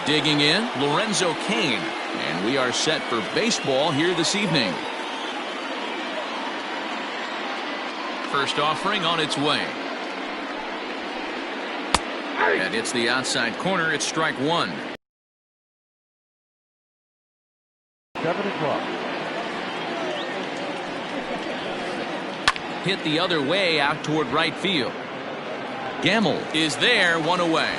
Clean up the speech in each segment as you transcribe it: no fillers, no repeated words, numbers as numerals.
Digging in, Lorenzo Cain. And we are set for baseball here this evening. First offering on its way. And it's the outside corner. It's strike one. 7 o'clock. Hit the other way out toward right field. Gamble is there, one away.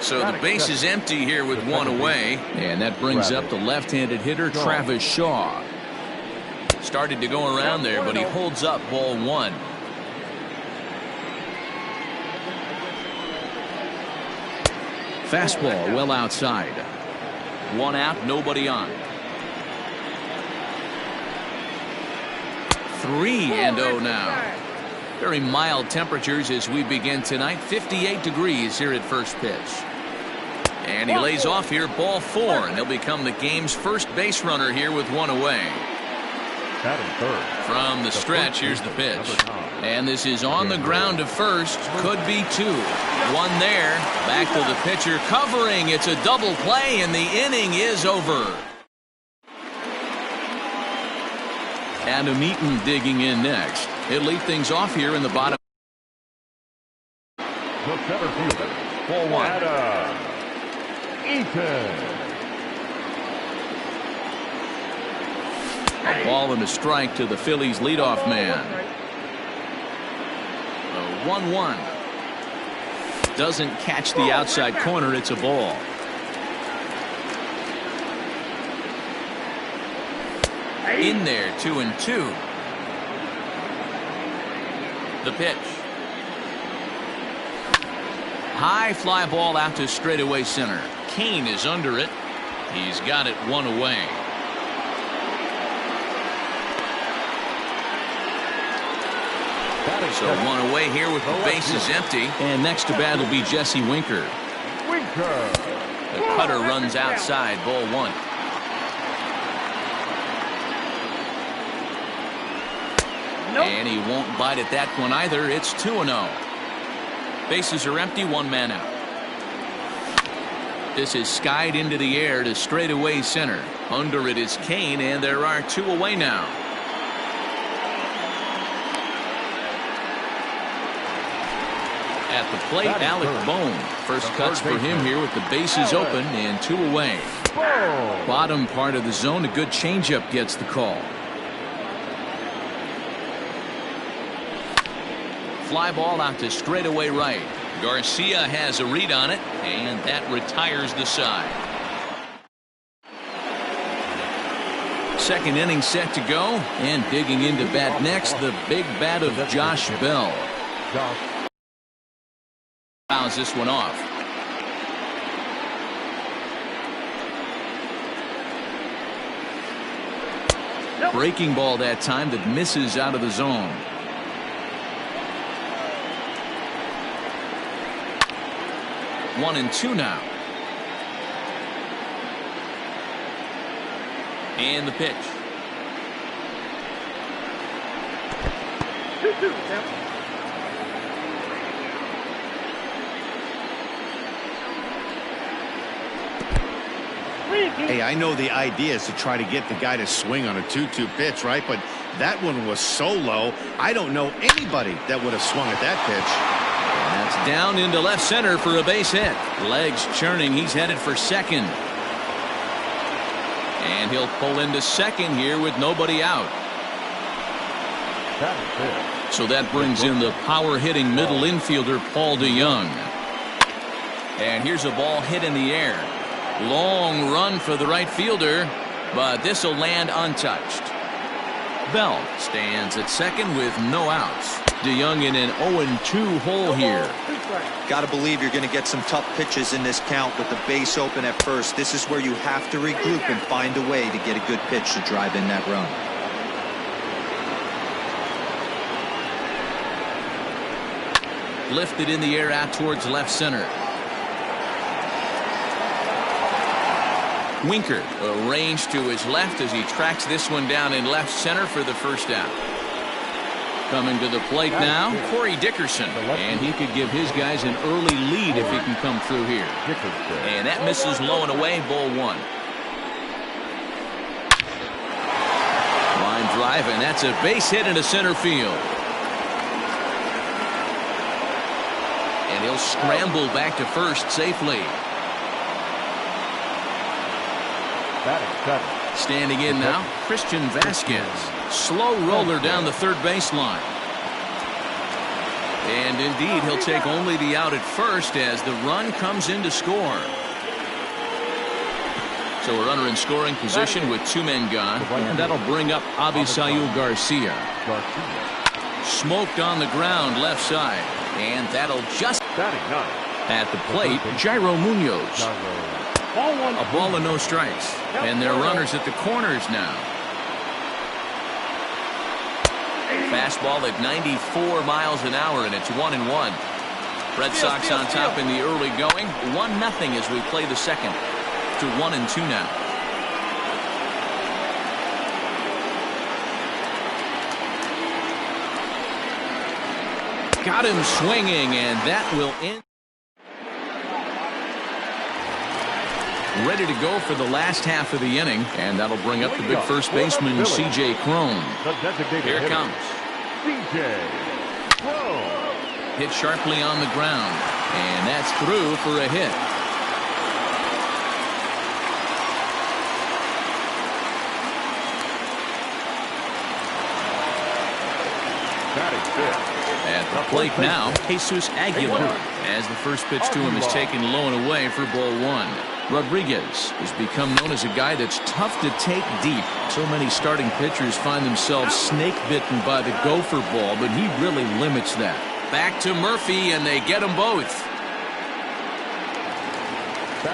So the base is empty here with one away. And that brings up the left-handed hitter, Travis Shaw. Started to go around there, but he holds up ball one. Fastball well outside. One out, nobody on. 3-0 now. Very mild temperatures as we begin tonight. 58 degrees here at first pitch. And he lays off here, ball four, and he'll become the game's first base runner here with one away. From the stretch, here's the pitch. And this is on the ground to first. Could be two. One there. Back to the pitcher covering. It's a double play, and the inning is over. Adam Eaton digging in next. He'll lead things off here in the bottom. The center fielder, ball one. Adam Eaton. A ball and a strike to the Phillies leadoff man. A 1-1. Doesn't catch the outside corner. It's a ball. In there, 2-2. The pitch. High fly ball out to straightaway center. Cain is under it. He's got it one away. So one away here with the bases empty. And next to bat will be Jesse Winker. The cutter runs outside, ball one. And he won't bite at that one either. It's 2-0. Bases are empty, one man out. This is skied into the air to straightaway center. Under it is Cain, and there are two away now. At the plate, Alec Bohm. First cuts for him here with the bases open and two away. Bottom part of the zone, a good changeup gets the call. Fly ball out to straightaway right. Garcia has a read on it, and that retires the side. Second inning set to go, and digging into bat next, the big bat of Josh Bell. Fouls this one off. Breaking ball that time that misses out of the zone. One and two now. And the pitch. 2-2. Hey, I know the idea is to try to get the guy to swing on a 2-2 pitch, right? But that one was so low, I don't know anybody that would have swung at that pitch. And that's down into left center for a base hit. Legs churning. He's headed for second. And he'll pull into second here with nobody out. So that brings in the power-hitting middle infielder, Paul DeYoung. And here's a ball hit in the air. Long run for the right fielder, but this will land untouched. Bell stands at second with no outs. DeYoung in an 0-2 hole here. Got to believe you're going to get some tough pitches in this count with the base open at first. This is where you have to regroup and find a way to get a good pitch to drive in that run. Lifted in the air out towards left center. Winker arranged to his left as he tracks this one down in left center for the first out. Coming to the plate now, Corey Dickerson. And he could give his guys an early lead if he can come through here. And that misses low and away, ball one. Line drive, and that's a base hit into center field. And he'll scramble back to first safely. Standing in now, Christian Vasquez. Slow roller down the third baseline. And indeed, he'll take only the out at first as the run comes in to score. So a runner in scoring position with two men gone. And that'll bring up Abisail Garcia. Smoked on the ground left side. And that'll just at the plate, Jairo Munoz. A ball and no strikes. And they're runners at the corners now. Fastball at 94 miles an hour, and it's 1-1. Red Sox on top in the early going. 1-0 as we play the second. To 1-2 now. Got him swinging, and that will end. Ready to go for the last half of the inning, and that'll bring up the big first baseman, C.J. Cron. Here it comes. C.J. Cron. Hit sharply on the ground, and that's through for a hit. At the plate now, Jesus Aguilar, as the first pitch to him is taken low and away for ball one. Rodriguez has become known as a guy that's tough to take deep. So many starting pitchers find themselves snake bitten by the gopher ball, but he really limits that. Back to Murphy, and they get them both.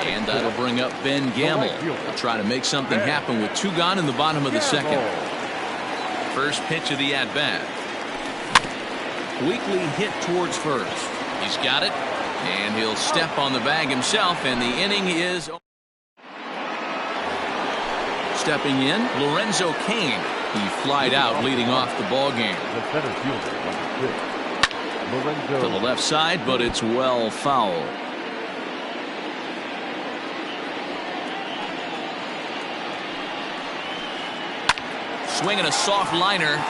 And that'll bring up Ben Gamble. He'll try to make something happen with two gone in the bottom of the second. First pitch of the at-bat. Weakly hit towards first. He's got it, and he'll step on the bag himself, and the inning is stepping in. Lorenzo Cain. He flied out, leading off the ball game. To the left side, but it's well foul. Swinging a soft liner.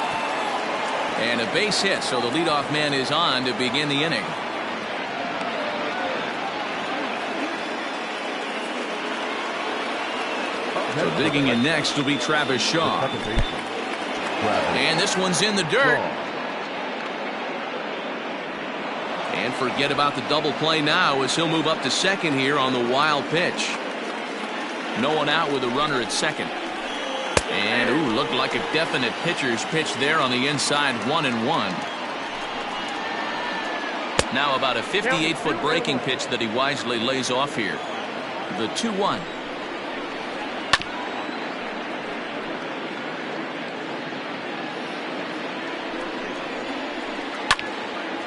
And a base hit, so the leadoff man is on to begin the inning. So digging in next will be Travis Shaw. And this one's in the dirt. And forget about the double play now as he'll move up to second here on the wild pitch. No one out with a runner at second. And, ooh, looked like a definite pitcher's pitch there on the inside, 1-1. Now about a 58-foot breaking pitch that he wisely lays off here. The 2-1.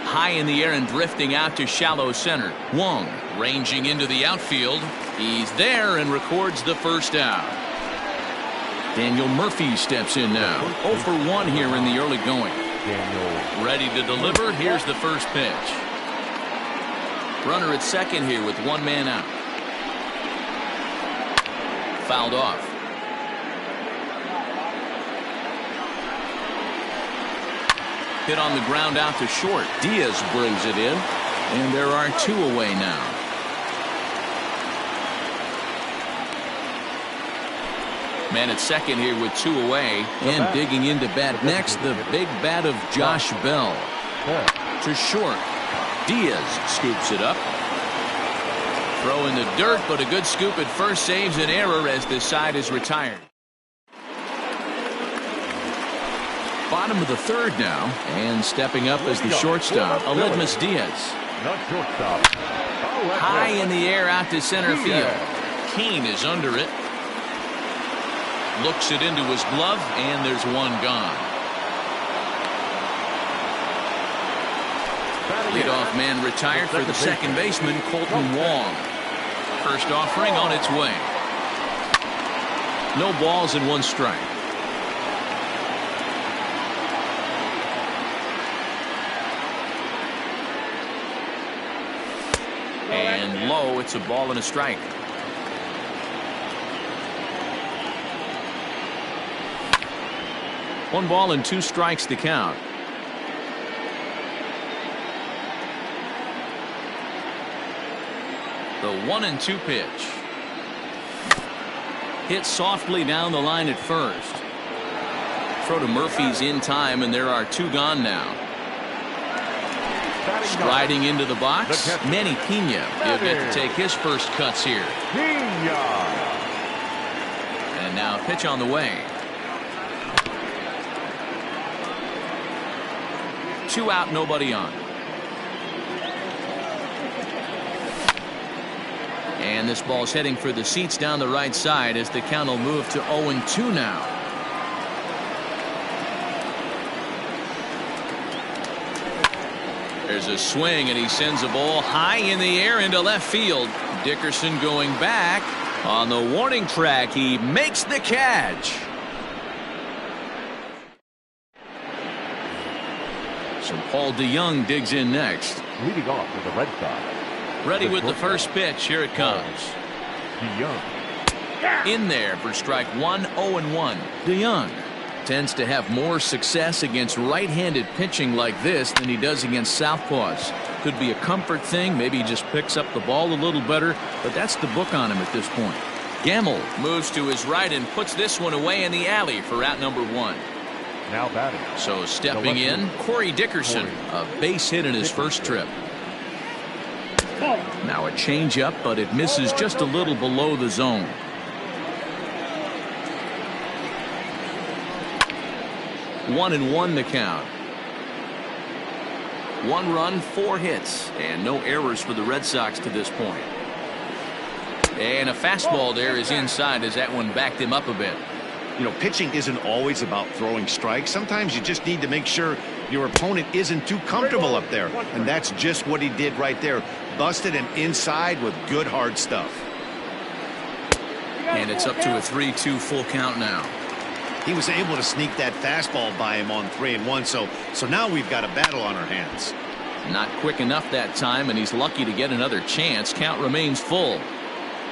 High in the air and drifting out to shallow center. Wong ranging into the outfield. He's there and records the first out. Daniel Murphy steps in now. 0 for 1 here in the early going. Ready to deliver. Here's the first pitch. Runner at second here with one man out. Fouled off. Hit on the ground out to short. Diaz brings it in. And there are two away now. Man at second here with two away. And digging into bat next, the big bat of Josh Bell. To short. Diaz scoops it up. Throw in the dirt, but a good scoop at first saves an error as this side is retired. Bottom of the third now. And stepping up as the shortstop, Aledmus Diaz. High in the air out to center field. Cain is under it. Looks it into his glove, and there's one gone. Leadoff man retired for the second baseman, Colton Wong. First offering on its way. No balls and one strike. And low, it's a ball and a strike. One ball and two strikes to count. The 1-2 pitch. Hit softly down the line at first. Throw to Murphy's in time, and there are two gone now. Striding into the box, Manny Pena. He'll get to take his first cuts here. And now pitch on the way. 2 out, nobody on. And this ball's heading for the seats down the right side as the count will move to 0-2 now. There's a swing, and he sends a ball high in the air into left field. Dickerson going back on the warning track. He makes the catch. So Paul DeYoung digs in next. Leading off for the Red Sox. Ready with the first pitch. Here it comes. DeYoung. In there for strike one, 0-1. DeYoung tends to have more success against right-handed pitching like this than he does against southpaws. Could be a comfort thing. Maybe he just picks up the ball a little better, but that's the book on him at this point. Gamble moves to his right and puts this one away in the alley for out number 1. Now batting. So stepping in, Corey Dickerson, a base hit in his first trip. Now a changeup, but it misses just a little below the zone. One and one the count. 1 run, 4 hits, and no errors for the Red Sox to this point. And a fastball there is inside as that one backed him up a bit. You know, pitching isn't always about throwing strikes. Sometimes you just need to make sure your opponent isn't too comfortable up there. And that's just what he did right there. Busted him inside with good hard stuff. And it's up to a 3-2 full count now. He was able to sneak that fastball by him on 3-1. So now we've got a battle on our hands. Not quick enough that time, and he's lucky to get another chance. Count remains full.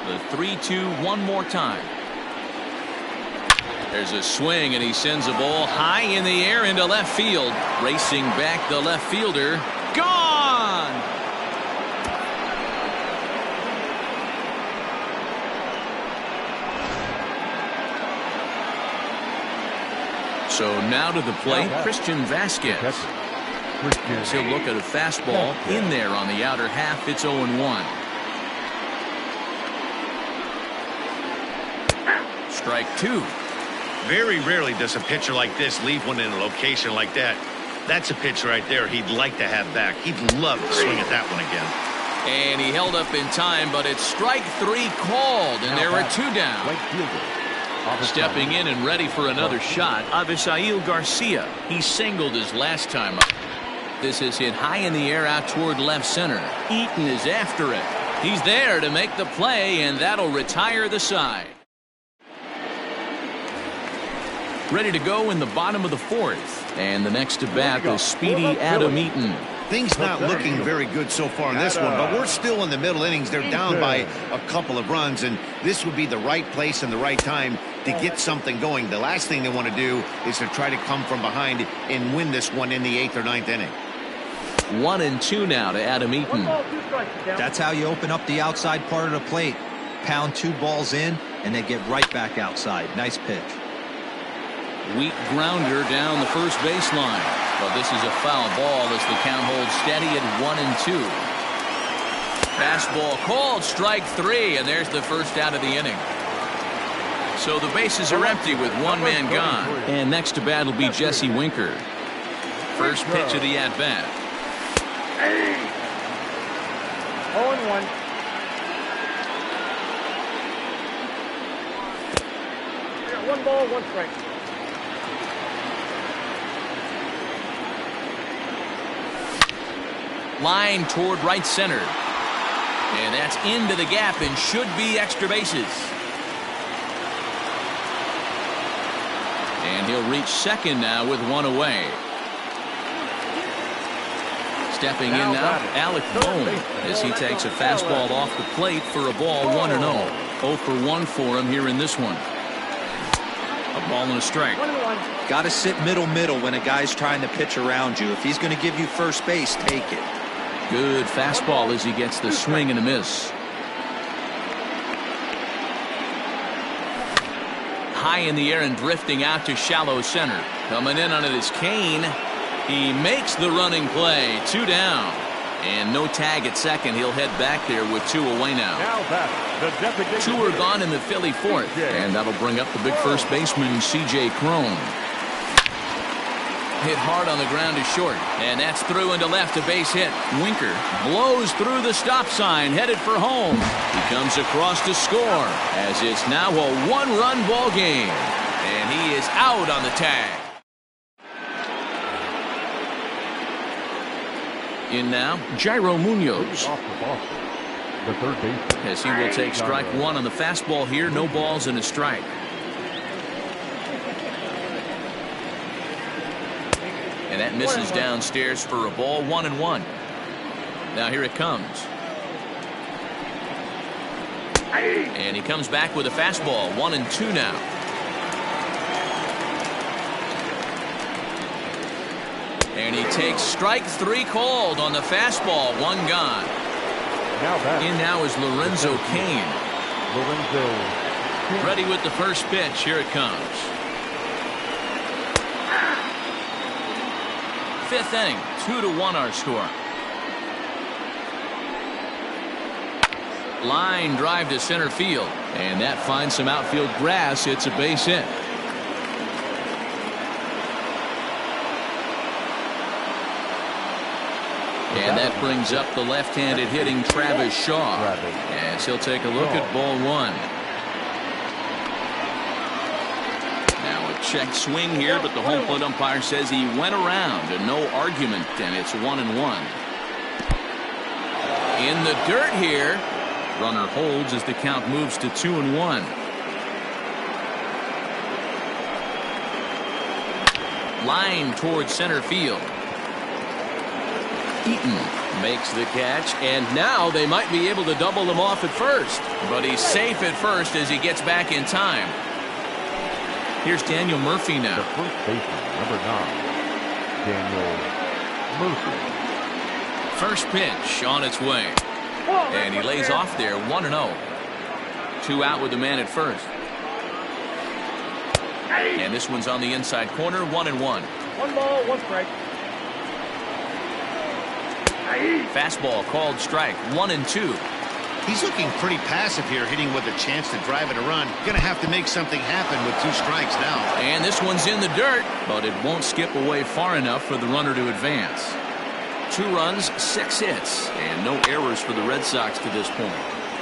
The 3-2 one more time. There's a swing, and he sends a ball high in the air into left field. Racing back the left fielder. Gone! So now to the plate, Christian Vasquez. He'll look at a fastball in there on the outer half. It's 0-1. Strike 2. Very rarely does a pitcher like this leave one in a location like that. That's a pitch right there he'd like to have back. He'd love to swing at that one again. And he held up in time, but it's strike 3 called, and there are 2 down. Stepping in and ready for another shot, Avisail Garcia. He singled his last time up. This is hit high in the air out toward left center. Eaton is after it. He's there to make the play, and that'll retire the side. Ready to go in the bottom of the 4th. And the next to bat is speedy Adam Eaton. Things not looking very good so far in this one, but we're still in the middle innings. They're down by a couple of runs, and this would be the right place and the right time to get something going. The last thing they want to do is to try to come from behind and win this one in the 8th or 9th inning. 1-2 now to Adam Eaton. That's how you open up the outside part of the plate. Pound 2 balls in, and they get right back outside. Nice pitch. Weak grounder down the first baseline. But this is a foul ball as the count holds steady at 1-2. Fastball called, strike 3, and there's the first out of the inning. So the bases are empty with 1 man gone. And next to bat will be Jesse Winker. First pitch of the at-bat. 0-1. One ball, 1 strike. Line toward right center. And that's into the gap and should be extra bases. And he'll reach second now with 1 away. Stepping in now, Alec Bohm, as he takes a fastball off the plate for a ball 1-0. 0 for 1 for him here in this one. A ball and a strike. Got to sit middle when a guy's trying to pitch around you. If he's going to give you first base, take it. Good fastball as he gets the swing and a miss. High in the air and drifting out to shallow center. Coming in on it is Kane. He makes the running play. 2 down. And no tag at second. He'll head back there with 2 away now. 2 are gone in the Philly fourth. And that'll bring up the big first baseman, C.J. Cron. Hit hard on the ground to short. And that's through into left, a base hit. Winker blows through the stop sign, headed for home. He comes across to score, as it's now a 1-run ball game. And he is out on the tag. In now, Jairo Munoz. The third baseman. As he will take strike 1 on the fastball here. No balls and a strike. And that misses downstairs for a ball. 1-1. Now here it comes. And he comes back with a fastball. 1-2 now. And he takes strike 3 called on the fastball. 1 gone. In now is Lorenzo Cain. Ready with the first pitch. Here it comes. 5th inning. 2-1 our score. Line drive to center field. And that finds some outfield grass. It's a base hit. And that brings up the left-handed hitting Travis Shaw. As he'll take a look at ball 1. Now a check swing here, but the home plate umpire says he went around and no argument, and it's 1-1. In the dirt here. Runner holds as the count moves to 2-1. Line towards center field. Eaton makes the catch, and now they might be able to double him off at first. But he's safe at first as he gets back in time. Here's Daniel Murphy now. The first baseman, number 9, Daniel Murphy. First pitch on its way. And he lays off there. 1-0. 2 out with the man at first. And this one's on the inside corner. 1-1. 1 ball, 1 strike. Fastball called strike. 1-2. He's looking pretty passive here, hitting with a chance to drive it a run. Going to have to make something happen with 2 strikes now. And this one's in the dirt, but it won't skip away far enough for the runner to advance. 2 runs, 6 hits, and no errors for the Red Sox to this point.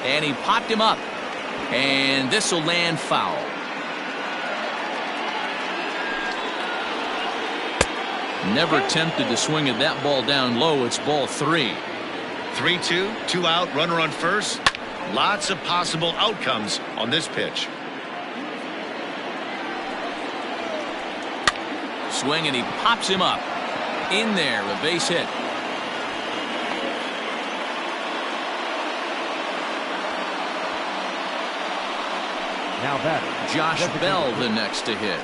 And he popped him up, and this will land foul. Never tempted to swing at that ball down low. It's ball 3. 3-2, 2 out, runner on first. Lots of possible outcomes on this pitch. Swing, and he pops him up. In there, a base hit. Now that Josh Bell the next to hit.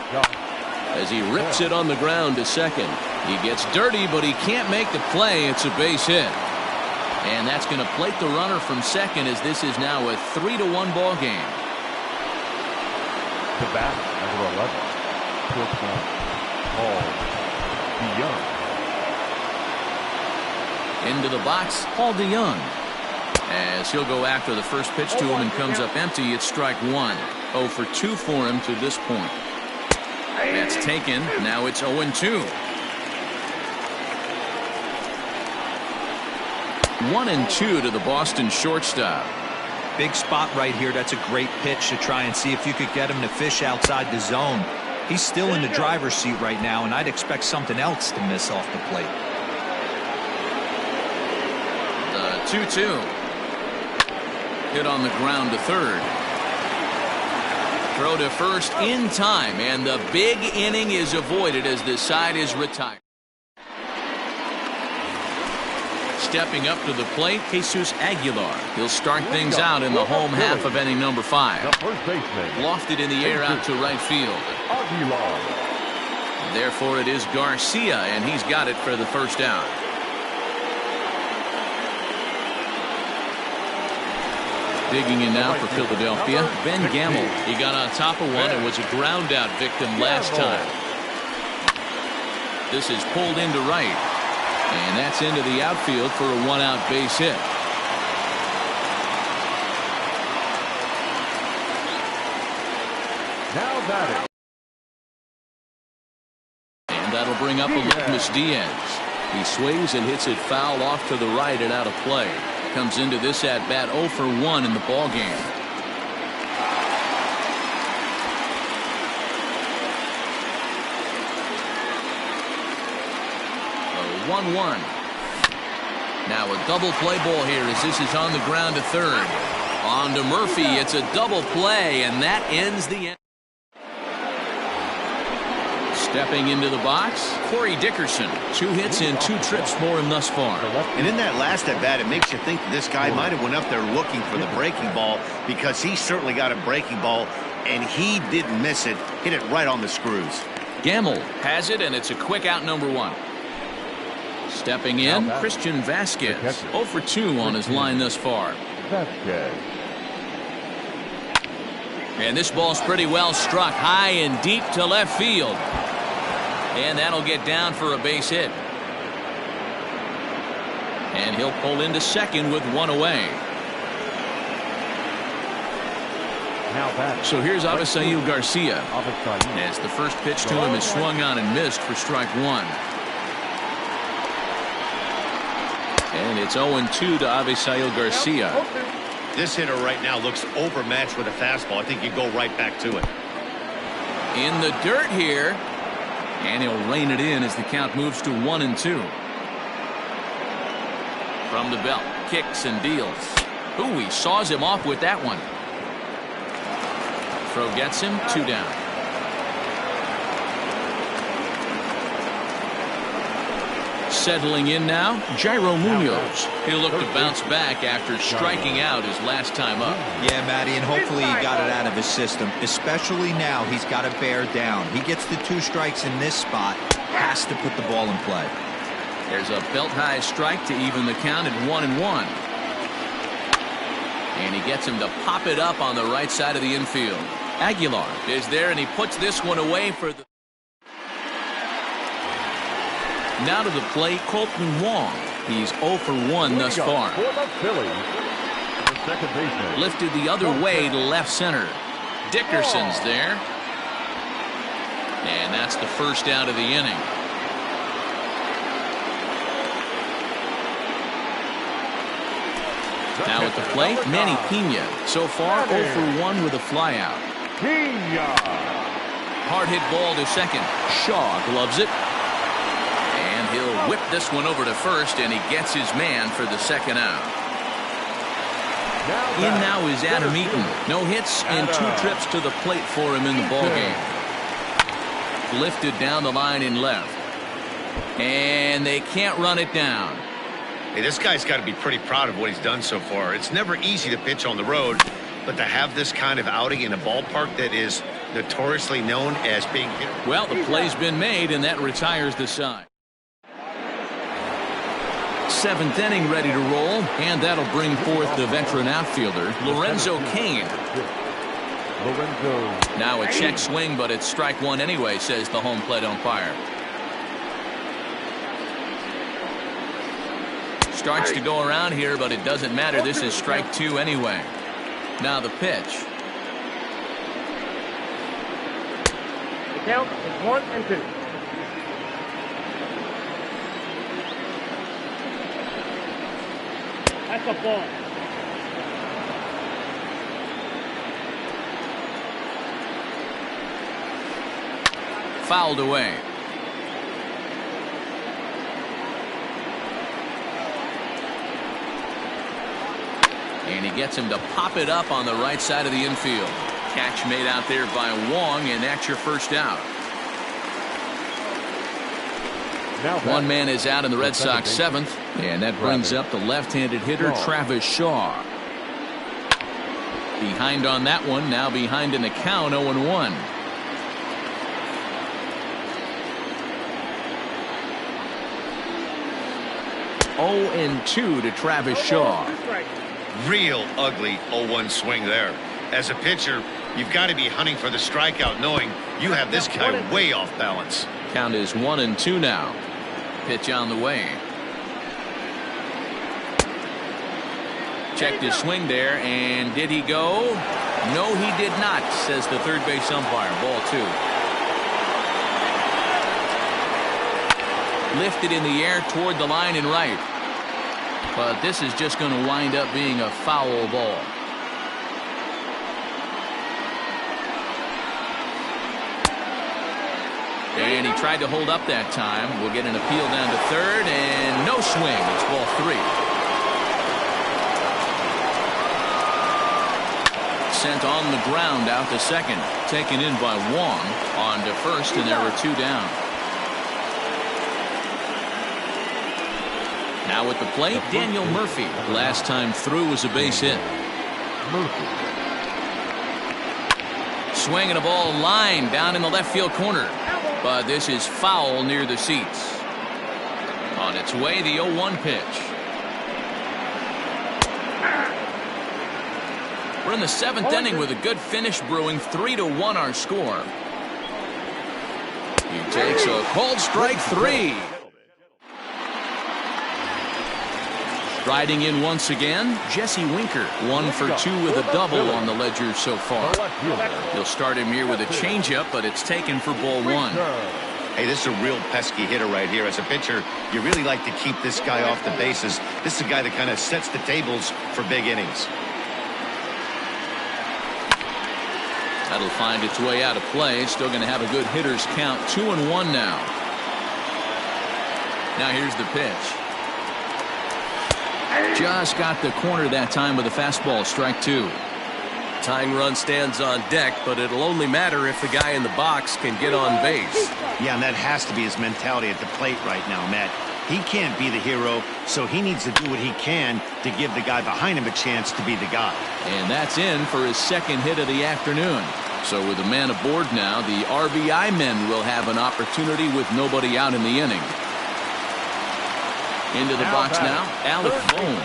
As he rips it on the ground to second. He gets dirty, but he can't make the play. It's a base hit. And that's going to plate the runner from second, as this is now a 3-1 ball game. To bat, number 11, Paul DeYoung. Into the box, Paul DeYoung. As he'll go after the first pitch to him and comes up empty. It's strike 1. 0 for 2 for him to this point. That's taken. Now it's 0-2. 1-2 to the Boston shortstop. Big spot right here. That's a great pitch to try and see if you could get him to fish outside the zone. He's still in the driver's seat right now, and I'd expect something else to miss off the plate. The 2-2. Hit on the ground to third. Throw to first in time, and the big inning is avoided as the side is retired. Stepping up to the plate, Jesus Aguilar. He'll start things out in the home half of inning number 5. The first baseman. Lofted in the air out to right field. Aguilar. Therefore, it is Garcia, and he's got it for the first out. Digging in now for Philadelphia, Ben Gamble. He got on top of one and was a ground out victim last time. This is pulled into right, and that's into the outfield for a 1-out base hit. Now batting. And that'll bring up Aledmys Diaz. He swings and hits it foul off to the right and out of play. Comes into this at bat 0 for 1 in the ball game. A 1-1. Now a double play ball here as this is on the ground to third. On to Murphy. It's a double play, and that ends the end. Stepping into the box, Corey Dickerson. 2 hits and 2 trips for him thus far. And in that last at bat, it makes you think that this guy might have went up there looking for the breaking ball, because he certainly got a breaking ball, and he didn't miss it. Hit it right on the screws. Gamble has it, and it's a quick out number 1. Stepping in, Christian Vasquez. 0 for 2 on his line thus far. Vasquez. And this ball's pretty well struck high and deep to left field. And that'll get down for a base hit. And he'll pull into second with 1 away. So here's Avisail Garcia. As the first pitch to him is swung on and missed for strike 1. And it's 0-2 to Avisail Garcia. This hitter right now looks overmatched with a fastball. I think you go right back to it. In the dirt here. And he'll rein it in as the count moves to 1-2. From the belt, kicks and deals. Ooh, he saws him off with that one. Throw gets him, 2 down. Settling in now, Jairo Munoz. He'll look to bounce back after striking out his last time up. Yeah, Matty, and hopefully he got it out of his system. Especially now, he's got to bear down. He gets the 2 strikes in this spot, has to put the ball in play. There's a belt-high strike to even the count at 1-1. And he gets him to pop it up on the right side of the infield. Aguilar is there, and he puts this one away for the... Now to the plate, Colton Wong. He's 0 for 1 thus far. For the Phillies, the second baseman. Lifted the other way to left center. Dickerson's there. And that's the first out of the inning. Now at the plate, Manny Pena. So far 0 for 1 with a flyout. Pena. Hard hit ball to second. Shaw gloves it. And he'll whip this one over to first, and he gets his man for the second out. In now is Adam Eaton. No hits and 2 trips to the plate for him in the ballgame. Lifted down the line in left. And they can't run it down. Hey, this guy's got to be pretty proud of what he's done so far. It's never easy to pitch on the road, but to have this kind of outing in a ballpark that is notoriously known as being hit. Well, the play's been made, and that retires the side. 7th inning ready to roll, and that'll bring forth the veteran outfielder, Lorenzo Cain. Now a check swing, but it's strike 1 anyway, says the home plate umpire. Starts to go around here, but it doesn't matter. This is strike 2 anyway. Now the pitch. The count is 1-2. That's a ball. Fouled away. And he gets him to pop it up on the right side of the infield. Catch made out there by Wong, and that's your first out. One man is out in the Red Sox 7th. And that brings up the left-handed hitter, Travis Shaw. Behind on that one, now behind in the count, 0-1. Oh, and 2 to Travis Shaw. Real ugly 0-1 swing there. As a pitcher, you've got to be hunting for the strikeout, knowing you have this guy way off balance. Count is 1-2 now. Pitch on the way. Checked his swing there, and did he go? No, he did not, says the third base umpire. Ball 2. Lifted in the air toward the line and right. But this is just going to wind up being a foul ball. And he tried to hold up that time. We'll get an appeal down to third, and no swing. It's ball 3. Sent on the ground out to second. Taken in by Wong. On to first, and there were 2 down. Now at the plate, Daniel Murphy. Last time through was a base hit. Swinging a ball line down in the left field corner. But this is foul near the seats. On its way, the 0-1 pitch. We're in the 7th inning with a good finish brewing. 3-1 our score. He takes a called strike 3. Riding in once again, Jesse Winker. 1 for 2 with a double on the ledger so far. He'll start him here with a changeup, but it's taken for ball 1. Hey, this is a real pesky hitter right here. As a pitcher, you really like to keep this guy off the bases. This is a guy that kind of sets the tables for big innings. That'll find its way out of play. Still going to have a good hitter's count. 2-1 now. Now here's the pitch. Just got the corner that time with a fastball. Strike 2. Tying run stands on deck, but it'll only matter if the guy in the box can get on base. Yeah, and that has to be his mentality at the plate right now, Matt. He can't be the hero, so he needs to do what he can to give the guy behind him a chance to be the guy. And that's in for his second hit of the afternoon. So with a man aboard now, the RBI men will have an opportunity with nobody out in the inning. Into the box now, Alec Bohm.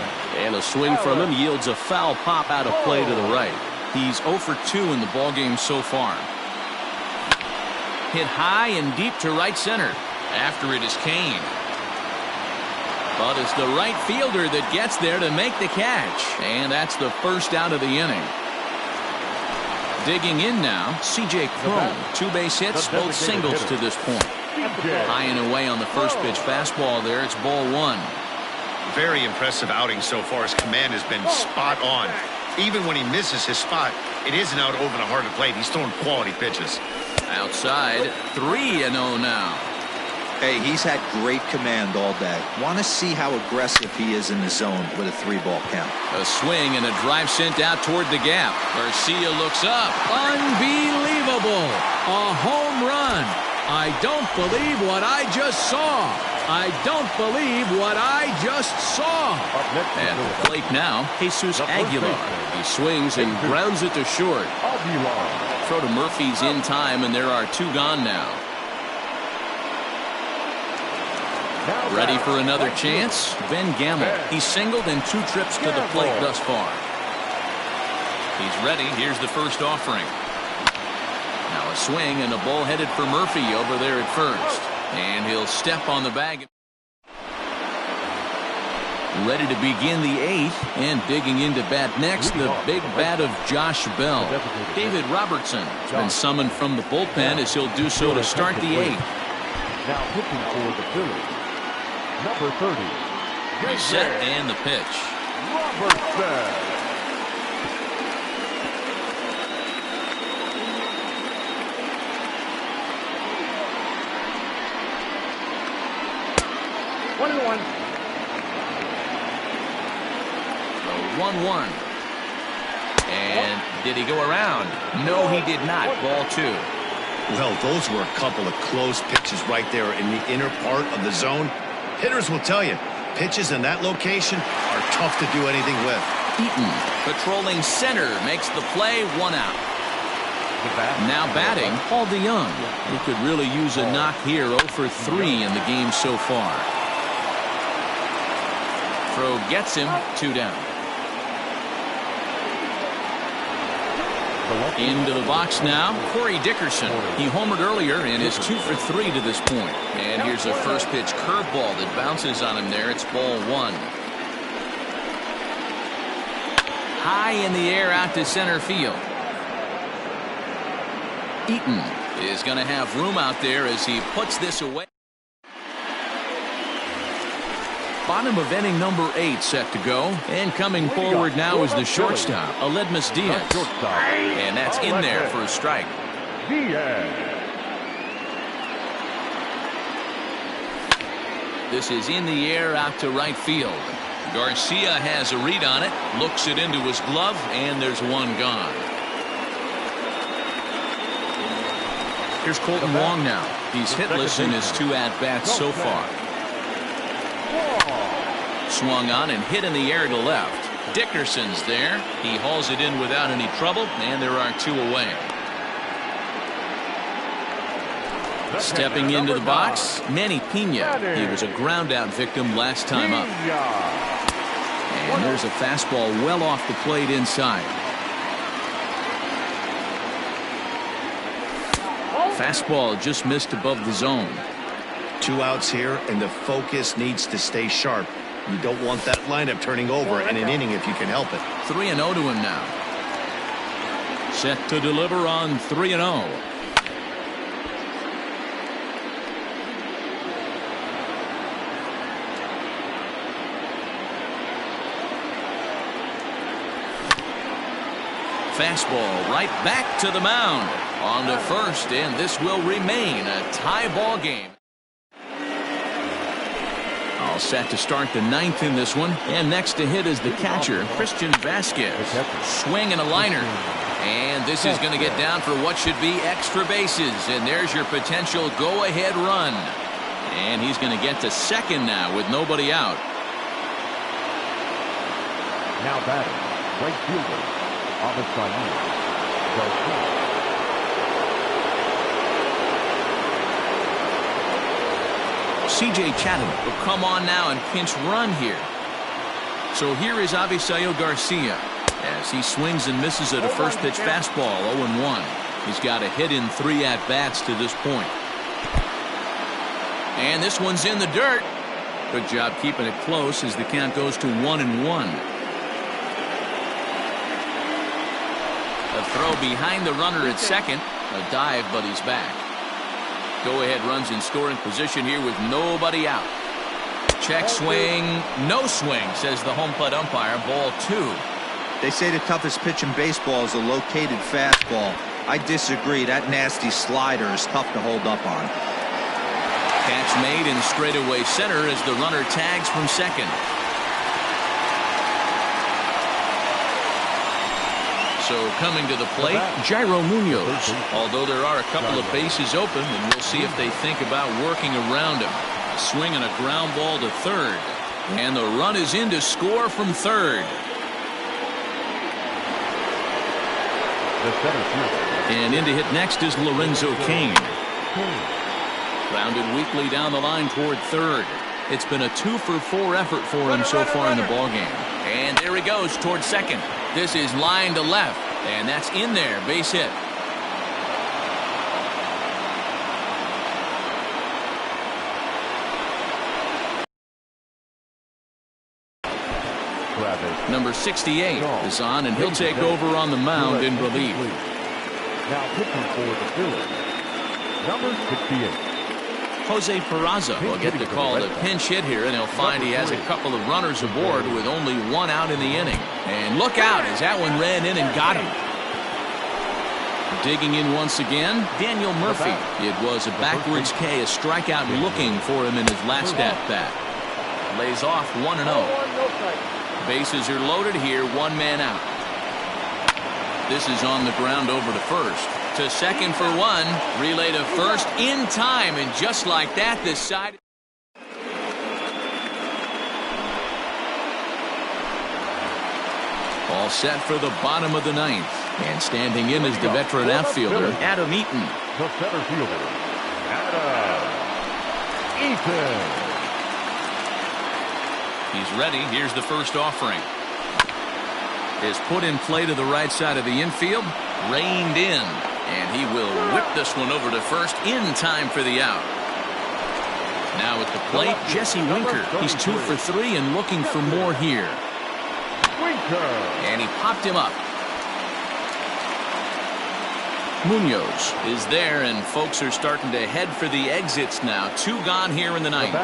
And a swing from him yields a foul pop out of play to the right. He's 0 for 2 in the ballgame so far. Hit high and deep to right center. After it is Kane. But it's the right fielder that gets there to make the catch. And that's the first out of the inning. Digging in now, C.J. Cron. 2 base hits, both singles to this point. High and away on the first pitch fastball there. It's ball 1. Very impressive outing so far. His command has been spot on. Even when he misses his spot, it isn't out over the heart of the plate. He's throwing quality pitches. Outside, 3-0 now. Hey, he's had great command all day. Want to see how aggressive he is in the zone with a 3-ball count. A swing and a drive sent out toward the gap. Garcia looks up. Unbelievable. A home run. I don't believe what I just saw. I don't believe what I just saw. At the plate now, Jesus Aguilar. He swings and grounds it to short. Throw to Murphy's in time, and there are 2 gone now. Ready for another chance? Ben Gamble. He's singled in 2 trips to the plate thus far. He's ready. Here's the first offering. Now a swing and a ball headed for Murphy over there at first. And he'll step on the bag. Ready to begin the 8th, and digging into bat next, the big bat of Josh Bell. David Robertson has been summoned from the bullpen as he'll do so to start the 8th. Now pitching for the Phillies, number 30. Reset and the pitch. Robertson. One and 1. 1-1. And did he go around? No, he did not. Ball 2. Well, those were a couple of close pitches right there in the inner part of the zone. Hitters will tell you, Pitches in that location are tough to do anything with. Eaton patrolling center makes the play, 1 out. Now batting, Paul DeYoung, who could really use a knock here. 0 for 3 in the game so far. Throw gets him, 2 down. Into the box now, Corey Dickerson. He homered earlier and is 2 for 3 to this point. And here's a first pitch curveball that bounces on him there. It's ball 1. High in the air out to center field. Eaton is going to have room out there as he puts this away. Bottom of inning number 8 set to go. And coming forward now is the shortstop, Aledmus Diaz. And that's in there for a strike. This is in the air out to right field. Garcia has a read on it, looks it into his glove, and there's 1 gone. Here's Colton Wong now. He's hitless in his 2 at-bats so far. Swung on and hit in the air to left. Dickerson's there. He hauls it in without any trouble, and there are 2 away. Stepping into the box, Manny Pena. He was a ground-out victim last time up. And there's a fastball well off the plate inside. Fastball just missed above the zone. 2 outs here, and the focus needs to stay sharp. You don't want that lineup turning over in an inning if you can help it. 3-0 to him now. Set to deliver on 3-0. Fastball right back to the mound. On to first, and this will remain a tie ball game. All set to start the 9th in this one. And next to hit is the catcher, Christian Vasquez. Swing and a liner. And this is going to get down for what should be extra bases. And there's your potential go-ahead run. And he's going to get to second now with nobody out. Now batting, right fielder, Garcia. C.J. Chatham will come on now and pinch run here. So here is Avisail Garcia as he swings and misses at a first pitch fastball. 0-1. He's got a hit in 3 at-bats to this point. And this one's in the dirt. Good job keeping it close as the count goes to 1-1. A throw behind the runner at second. A dive, but he's back. Go-ahead runs in scoring position here with nobody out. Check swing, no swing, says the home plate umpire. Ball 2. They say the toughest pitch in baseball is a located fastball. I disagree. That nasty slider is tough to hold up on. Catch made in straightaway center as the runner tags from second. So coming to the plate, Jairo Munoz. Although there are a couple of bases open, and we'll see if they think about working around him. A swing and a ground ball to third. And the run is in to score from third. And in to hit next is Lorenzo Cain. Grounded weakly down the line toward third. It's been a 2-for-4 effort for him so far in the ballgame. And there he goes toward second. This is line to left, and that's in there. Base hit. Number 68 is on, and he'll take over on the mound in relief. Now pitching for the Phillies, number 68. Jose Peraza will get the call to pinch hit here, and he'll find he has a couple of runners aboard with only 1 out in the inning. And look out as that one ran in and got him. Digging in once again, Daniel Murphy. It was a backwards K, a strikeout looking for him in his last at-bat. Lays off 1-0. Bases are loaded here, 1 man out. This is on the ground over to first. To second for 1. Relay to first in time, and just like that, this side. All set for the bottom of the ninth. And standing in is the veteran outfielder, Adam Eaton. The center fielder, Adam Eaton. He's ready. Here's the first offering. Is put in play to the right side of the infield. Reined in. And he will whip this one over to first in time for the out. Now at the plate, Jesse Winker. He's 2 for 3 and looking for more here. And he popped him up. Munoz is there, and folks are starting to head for the exits now. 2 gone here in the ninth.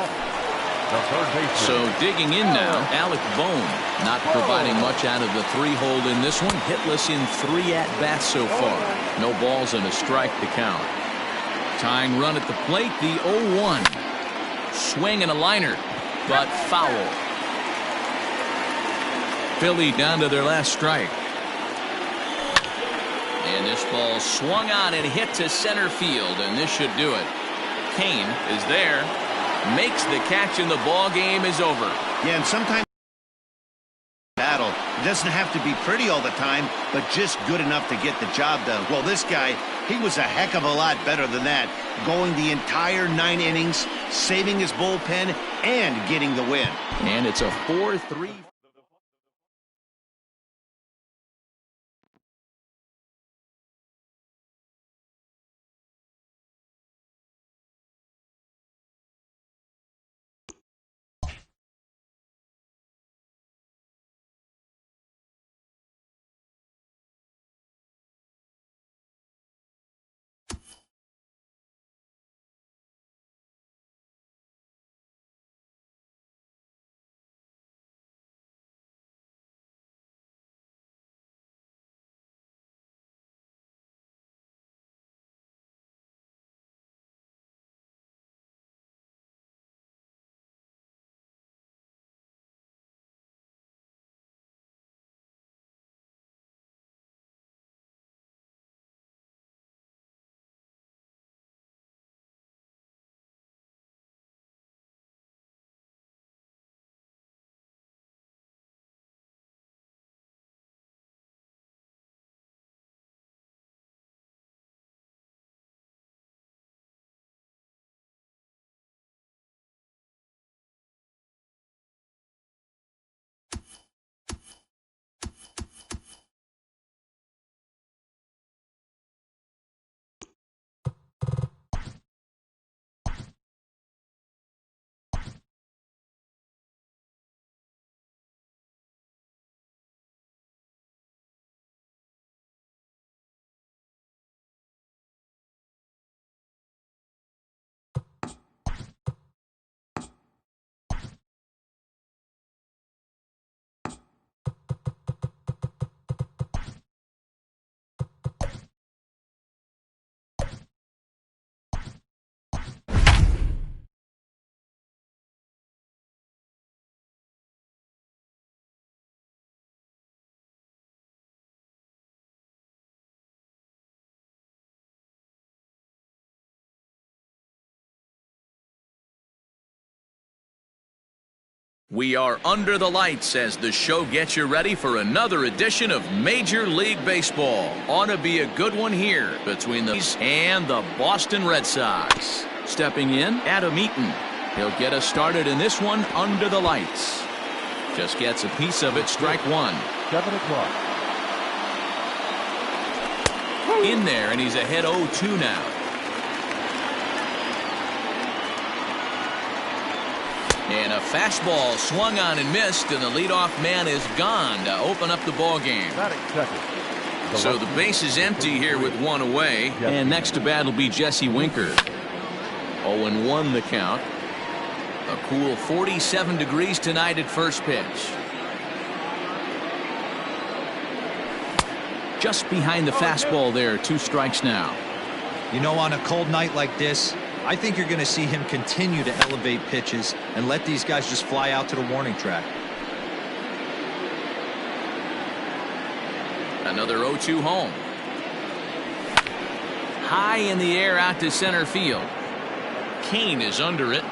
So digging in now, Alec Bohm not providing much out of the 3-hole in this one. Hitless in 3 at-bats so far. No balls and a strike to count. Tying run at the plate, the 0-1. Swing and a liner, but foul. Philly down to their last strike. And this ball swung on and hit to center field, and this should do it. Kane is there, makes the catch, and the ball game is over. Yeah, and sometimes battle, it doesn't have to be pretty all the time, but just good enough to get the job done. Well, this guy, he was a heck of a lot better than that, going the entire 9 innings, saving his bullpen, and getting the win. And it's a 4-3. We are under the lights as the show gets you ready for another edition of Major League Baseball. Ought to be a good one here between the and the Boston Red Sox. Stepping in, Adam Eaton. He'll get us started in this one under the lights. Just gets a piece of it, strike 1. 7 o'clock. In there, and he's ahead 0-2 now. And a fastball swung on and missed, and the leadoff man is gone to open up the ball game. So the base is empty here with 1 away. And next to bat will be Jesse Winker. 0-1 the count. A cool 47 degrees tonight at first pitch. Just behind the fastball there, 2 strikes now. You know, on a cold night like this, I think you're going to see him continue to elevate pitches and let these guys just fly out to the warning track. Another 0-2 home. High in the air out to center field. Kane is under it.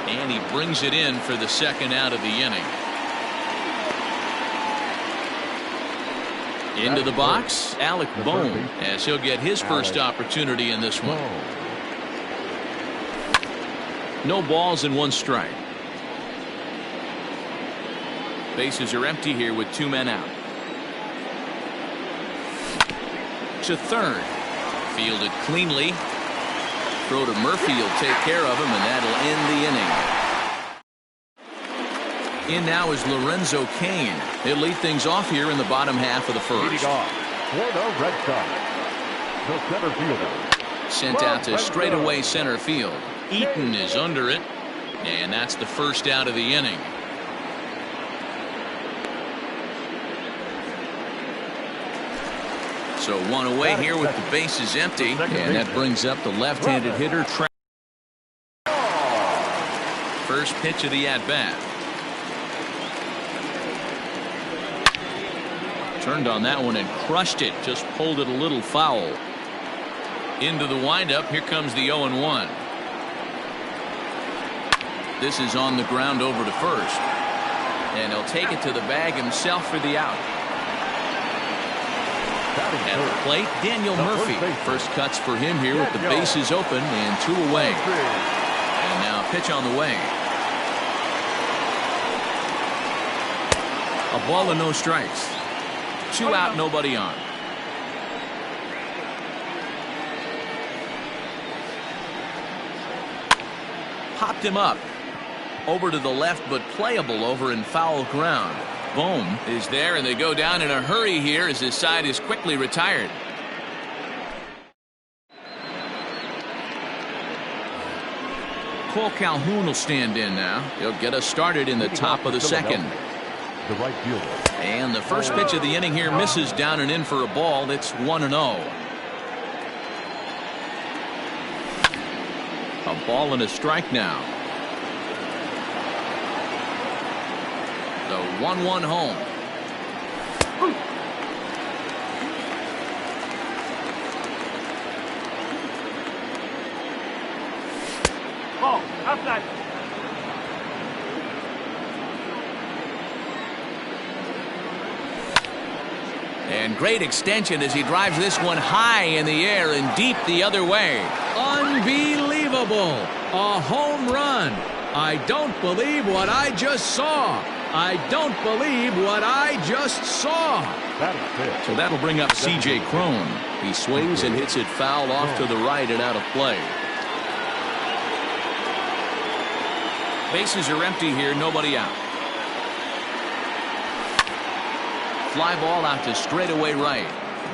And he brings it in for the second out of the inning. Into the box, Alec Bohm, as he'll get his first opportunity in this one. No balls and 1 strike. Bases are empty here with 2 men out. To third. Fielded cleanly. Throw to Murphy will take care of him, and that'll end the inning. In now is Lorenzo Cain. He'll lead things off here in the bottom half of the first. Leading off for the Red Sox, the center fielder. Sent out to straightaway center field. Eaton is under it, and that's the first out of the inning. So 1 away here with the bases empty, and that brings up the left-handed hitter. First pitch of the at-bat. Turned on that one and crushed it. Just pulled it a little foul. Into the windup. Here comes the 0-1. This is on the ground over to first. And he'll take it to the bag himself for the out. At the plate, Daniel Murphy. First cuts for him here with the bases open and 2 away. And now a pitch on the way. A ball and no strikes. 2 out, nobody on. Popped him up. Over to the left, but playable over in foul ground. Bohm is there, and they go down in a hurry here as his side is quickly retired. Cole Calhoun will stand in now. He'll get us started in the top of the second. The right fielder. And the first pitch of the inning here misses down and in for a ball. It's 1-0. A ball and a strike now. The 1-1 home. Ball, outside. And great extension as he drives this one high in the air and deep the other way. Unbelievable. A home run. I don't believe what I just saw. I don't believe what I just saw. So that'll bring up C.J. Cron. He swings and hits it foul off to the right and out of play. Bases are empty here, nobody out. Fly ball out to straightaway right.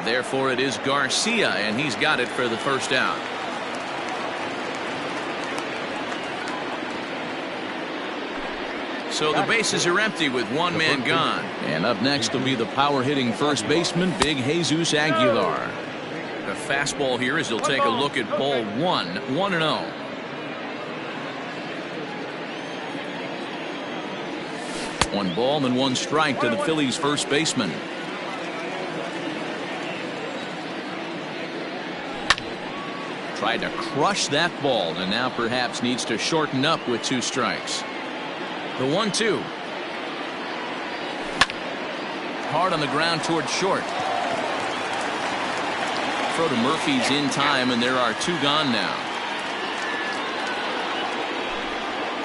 Therefore it is Garcia, and he's got it for the first out. So the bases are empty with 1 man gone. And up next will be the power-hitting first baseman, Big Jesus Aguilar. The fastball here as he'll take a look at ball 1, 1-0. One ball and 1 strike to the Phillies first baseman. Tried to crush that ball and now perhaps needs to shorten up with 2 strikes. The 1-2. Hard on the ground towards short. Throw to Murphy's in time, and there are 2 gone now.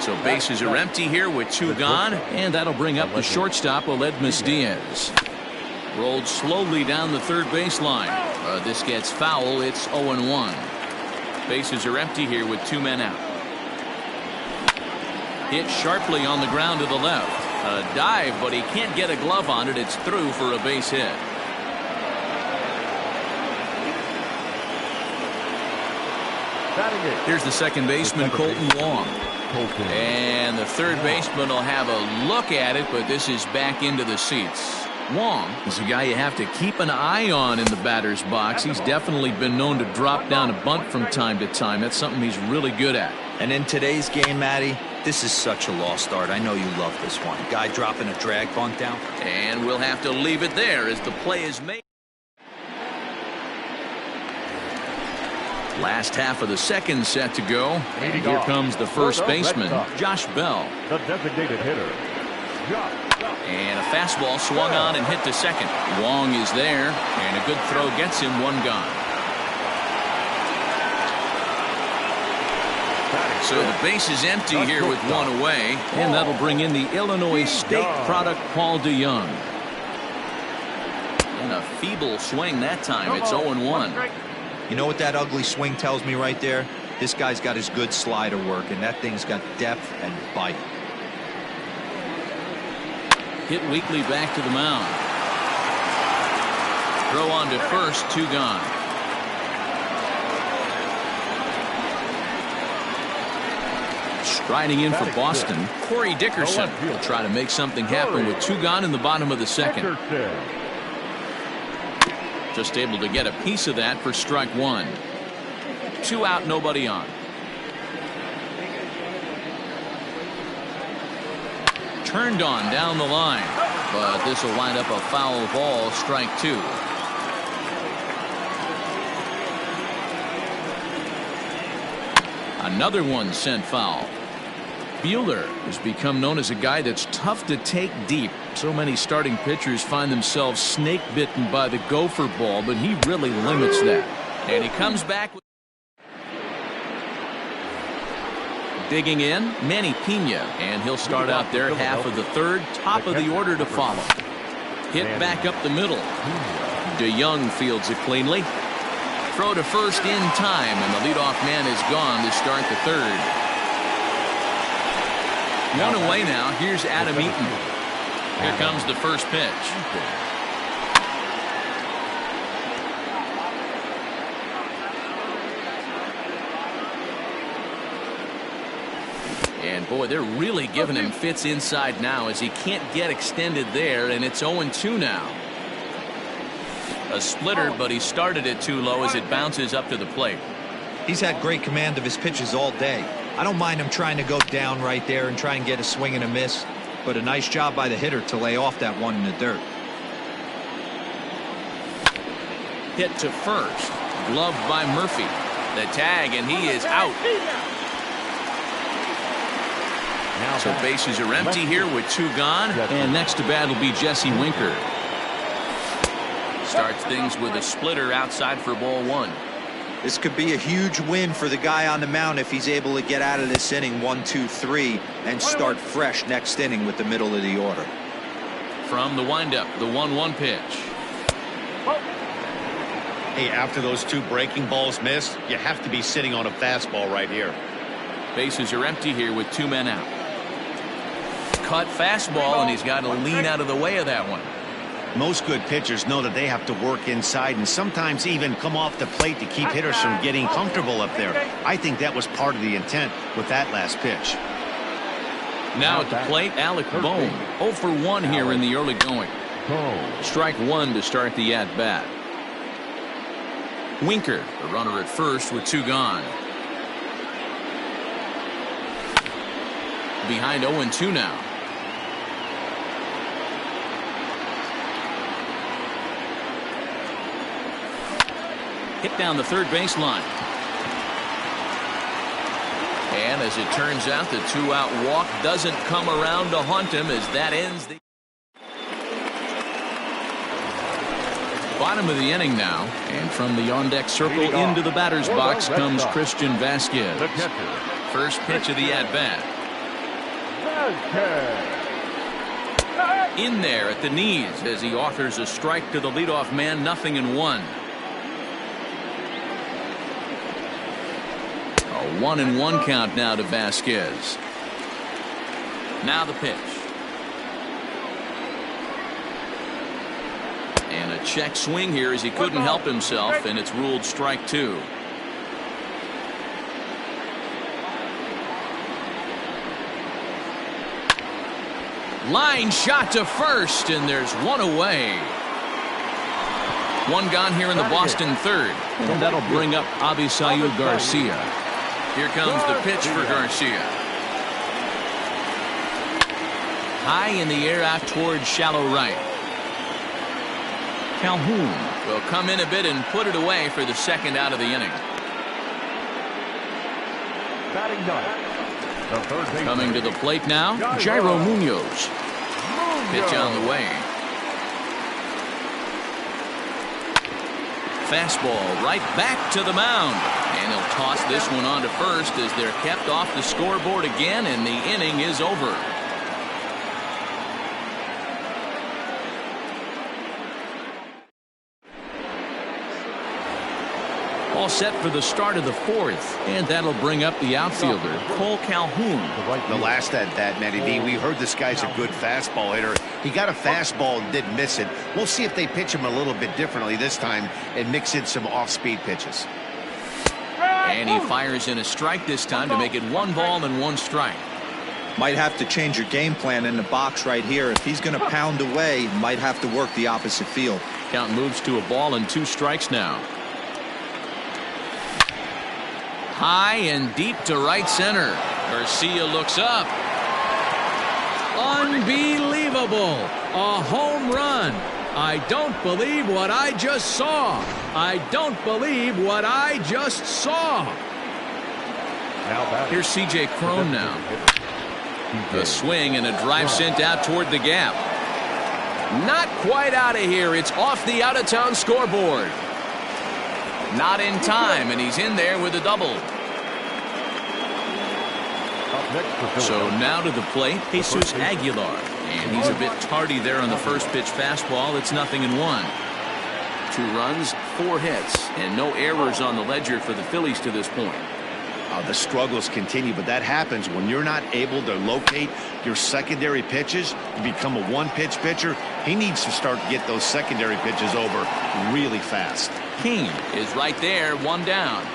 So bases are empty here with 2 gone, and that'll bring up the shortstop, Aledmus Diaz. Rolled slowly down the third baseline. This gets foul. It's 0-1. Bases are empty here with 2 men out. Hit sharply on the ground to the left. A dive, but he can't get a glove on it. It's through for a base hit. Here's the second baseman, Colton Wong. And the third baseman will have a look at it, but this is back into the seats. Wong is a guy you have to keep an eye on in the batter's box. He's definitely been known to drop down a bunt from time to time. That's something he's really good at. And in today's game, Matty, this is such a lost art. I know you love this one. Guy dropping a drag bunt down. And we'll have to leave it there as the play is made. Last half of the second set to go. And here comes the first baseman, Josh Bell. The designated hitter, Josh Bell. And a fastball swung on and hit to second. Wong is there, and a good throw gets him one gone. So the base is empty here with one away, and that'll bring in the Illinois State product, Paul DeYoung. And a feeble swing that time. It's 0-1. You know what that ugly swing tells me right there? This guy's got his good slider work, and that thing's got depth and bite. Hit weakly back to the mound. Throw on to first, 2 gone. Striding in for Boston, Corey Dickerson will try to make something happen with 2 gone in the bottom of the second. Just able to get a piece of that for strike 1. 2 out, nobody on. Turned on down the line, but this will wind up a foul ball, strike 2. Another one sent foul. Buehler has become known as a guy that's tough to take deep. So many starting pitchers find themselves snake bitten by the gopher ball, but he really limits that. And he comes back with digging in, Manny Pena, and he'll start out there half of the third, top of the order to follow. Hit back up the middle. DeYoung fields it cleanly. Throw to first in time, and the leadoff man is gone to start the third. One away now. Here's Adam Eaton. Here comes the first pitch. And boy, they're really giving him fits inside now as he can't get extended there, and it's 0-2 now. A splitter, but he started it too low as it bounces up to the plate. He's had great command of his pitches all day. I don't mind him trying to go down right there and try and get a swing and a miss, but a nice job by the hitter to lay off that one in the dirt. Hit to first, gloved by Murphy. The tag, and he is out. So bases are empty here with 2 gone, and next to bat will be Jesse Winker. Starts things with a splitter outside for ball 1. This could be a huge win for the guy on the mound if he's able to get out of this inning 1, 2, 3 and start fresh next inning with the middle of the order. From the windup, the 1-1 pitch. Hey, after those 2 breaking balls missed, you have to be sitting on a fastball right here. Bases are empty here with 2 men out. Cut fastball, and he's got to lean out of the way of that one. Most good pitchers know that they have to work inside and sometimes even come off the plate to keep hitters from getting comfortable up there. I think that was part of the intent with that last pitch. Now at the plate, Alec Bohm. 0 for 1 here in the early going. Strike 1 to start the at-bat. Winker, the runner at first with 2 gone. Behind 0-2 now. Hit down the third baseline. And as it turns out, the 2-out walk doesn't come around to haunt him as that ends the bottom of the inning now. And from the on-deck circle into the batter's box comes Christian Vasquez. First pitch of the at-bat. In there at the knees as he offers a strike to the leadoff man, 0-1. A 1-1 count now to Vasquez. Now the pitch. And a check swing here as he couldn't help himself, and it's ruled strike 2. Line shot to first, and there's 1 away. 1 gone here in the Boston third, and that'll bring up Avisail Garcia. Here comes the pitch for Garcia. High in the air out towards shallow right. Calhoun will come in a bit and put it away for the second out of the inning. Coming to the plate now, Jairo Munoz. Pitch on the way. Fastball right back to the mound. And he'll toss this one on to first as they're kept off the scoreboard again, and the inning is over. All set for the start of the fourth, and that'll bring up the outfielder, Cole Calhoun. The last at that, Matty V, we heard this guy's a good fastball hitter. He got a fastball and didn't miss it. We'll see if they pitch him a little bit differently this time and mix in some off-speed pitches. And he fires in a strike this time to make it 1 ball and 1 strike. Might have to change your game plan in the box right here. If he's going to pound away, might have to work the opposite field. Count moves to a ball and 2 strikes now. High and deep to right center. Garcia looks up. Unbelievable. A home run. I don't believe what I just saw. I don't believe what I just saw. Here's C.J. Cron now. A swing and a drive sent out toward the gap. Not quite out of here. It's off the out-of-town scoreboard. Not in time, and he's in there with a double. So now to the plate, Jesus Aguilar. And he's a bit tardy there on the first pitch fastball. It's 0-1. 2 runs, 4 hits, and no errors on the ledger for the Phillies to this point. The struggles continue, but that happens when you're not able to locate your secondary pitches. You become a one-pitch pitcher. He needs to start to get those secondary pitches over really fast. King is right there, 1 down.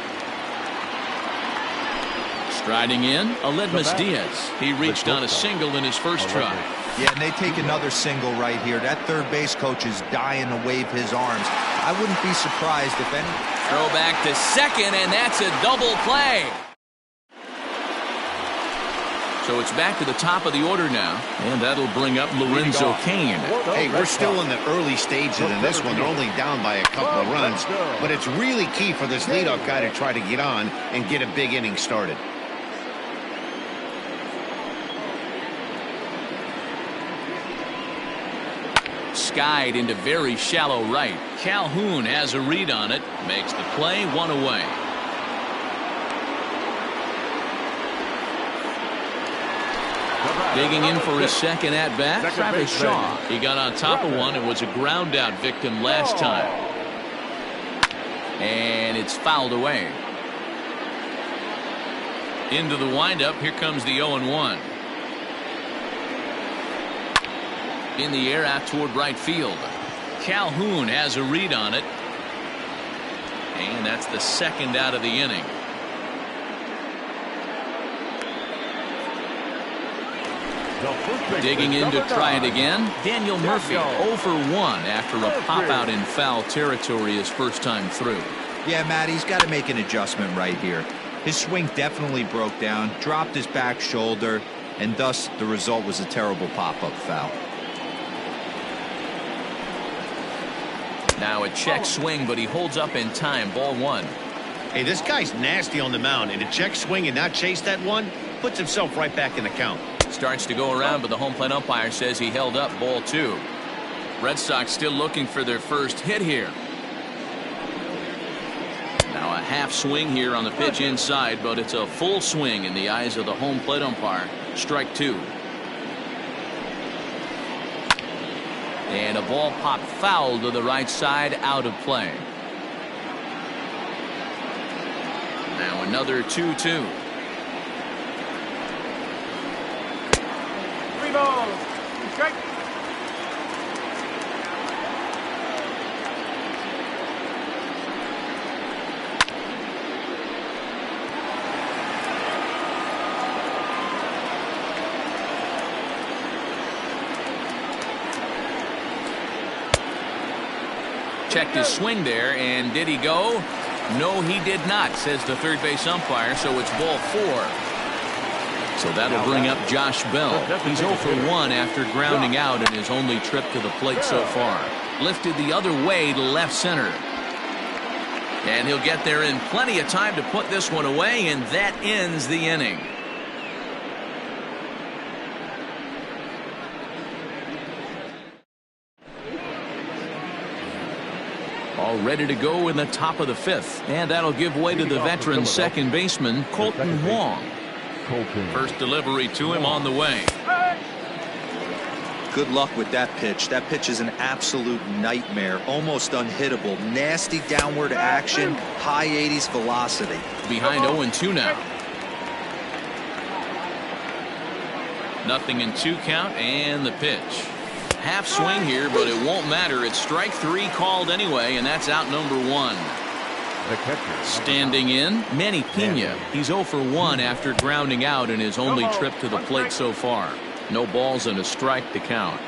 Striding in, Aledmus Diaz. He reached on a single in his first try. Yeah, and they take another single right here. That third base coach is dying to wave his arms. I wouldn't be surprised if any. Throw back to second, and that's a double play. So it's back to the top of the order now, and that'll bring up Lorenzo Cain. Hey, we're still in the early stages in this one. They're only down by a couple of runs, but it's really key for this leadoff guy to try to get on and get a big inning started. Skied into very shallow right. Calhoun has a read on it, makes the play, 1 away. Digging in for his second at bat, Travis Shaw. He got on top of one and was a ground out victim last time. And it's fouled away. Into the windup, here comes the 0-1. In the air out toward right field. Calhoun has a read on it. And that's the second out of the inning. Digging in to try it again. Daniel Murphy 0 for 1 after a pop out in foul territory his first time through. Yeah, Matt, he's got to make an adjustment right here. His swing definitely broke down, dropped his back shoulder, and thus the result was a terrible pop-up foul. Now a check swing, but he holds up in time. Ball 1. Hey, this guy's nasty on the mound, and a check swing and not chase that one puts himself right back in the count. Starts to go around, but the home plate umpire says he held up. Ball 2. Red Sox still looking for their first hit here. Now a half swing here on the pitch inside, but it's a full swing in the eyes of the home plate umpire. Strike 2. And a ball popped foul to the right side, out of play. Now another 2-2. 3 balls. Strike. Checked his swing there, and did he go? No, he did not, says the third base umpire, so it's ball 4. So that'll bring up Josh Bell. He's 0 for 1 after grounding out in his only trip to the plate so far. Lifted the other way to left center. And he'll get there in plenty of time to put this one away, and that ends the inning. all ready to go in the top of the 5th. And that'll give way to the veteran second baseman, Colton Wong. First delivery to him on the way. Good luck with that pitch. That pitch is an absolute nightmare. Almost unhittable. Nasty downward action. High 80s velocity. Behind 0-2 now. Nothing in 2 count, and the pitch. Half swing here, but it won't matter. It's strike 3 called anyway, and that's out number 1. The catcher. Standing in, Manny Pena. He's 0 for 1 after grounding out in his only trip to the plate so far. No balls and a strike to count.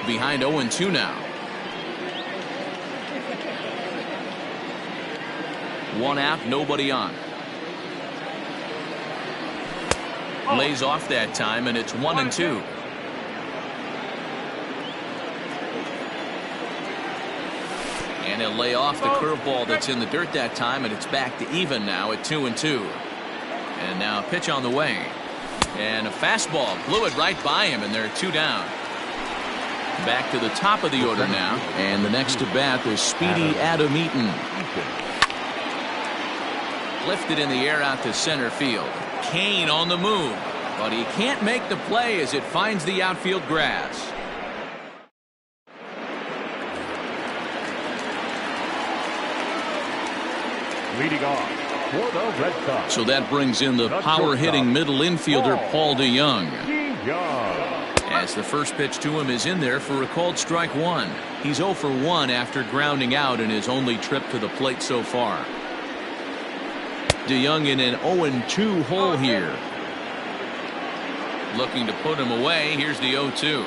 Behind 0-2 now. 1 out, nobody on. Lays off that time, and it's 1-2. And he'll lay off the curveball that's in the dirt that time, and it's back to even now at 2-2. And now a pitch on the way. And a fastball blew it right by him, and there are 2 down. Back to the top of the order now, and the next to bat is Speedy Adam Eaton. Lifted in the air out to center field. Kane on the move, but he can't make the play as it finds the outfield grass. Leading off for the Red Sox. So that brings in the power-hitting middle infielder, Paul DeYoung. As the first pitch to him is in there for a called strike 1. He's 0 for 1 after grounding out in his only trip to the plate so far. DeYoung in an 0-2 hole here. Looking to put him away. Here's the 0-2.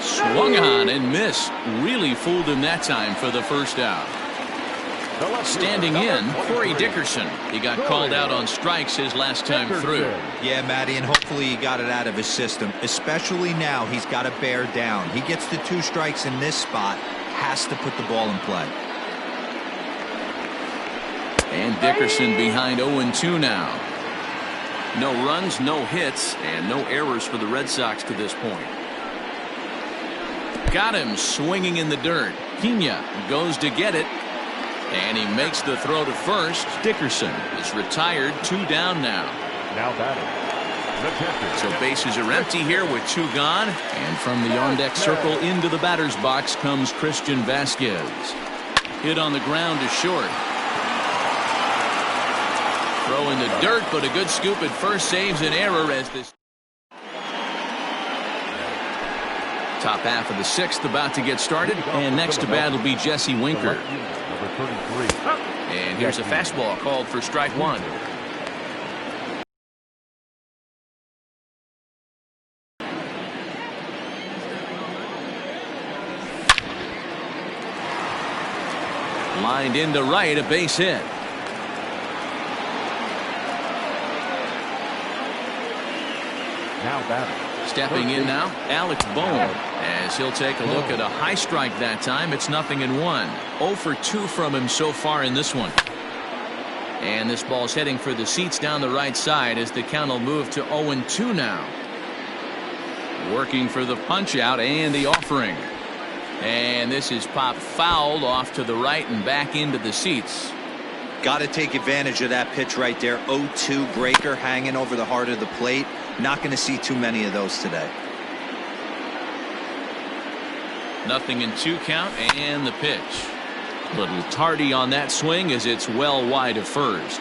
Swung on and missed. Really fooled him that time for the first out. Standing in, Corey Dickerson. He got called out on strikes his last time through. Yeah, Matty, and hopefully he got it out of his system. Especially now, he's got to bear down. He gets the 2 strikes in this spot. Has to put the ball in play. And Dickerson behind 0-2 now. No runs, no hits, and no errors for the Red Sox to this point. Got him swinging in the dirt. Pena goes to get it. And he makes the throw to first. Dickerson is retired. 2 down now. Now batting. So bases are empty here with 2 gone. And from the on-deck circle into the batter's box comes Christian Vasquez. Hit on the ground to short. Throw in the dirt, but a good scoop at first saves an error as this top half of the 6th about to get started. And next to bat will be Jesse Winker. And here's a fastball called for strike 1. Lined into right, a base hit. Now batting. Stepping in now, Alex Bone, as he'll take a look at a high strike that time. It's 0-1. 0 for 2 from him so far in this one. And this ball's heading for the seats down the right side as the count will move to 0-2 now. Working for the punch out and the offering. And this is popped fouled off to the right and back into the seats. Got to take advantage of that pitch right there. 0-2 breaker hanging over the heart of the plate. Not going to see too many of those today. Nothing in 2 count and the pitch. Little tardy on that swing as it's well wide of first.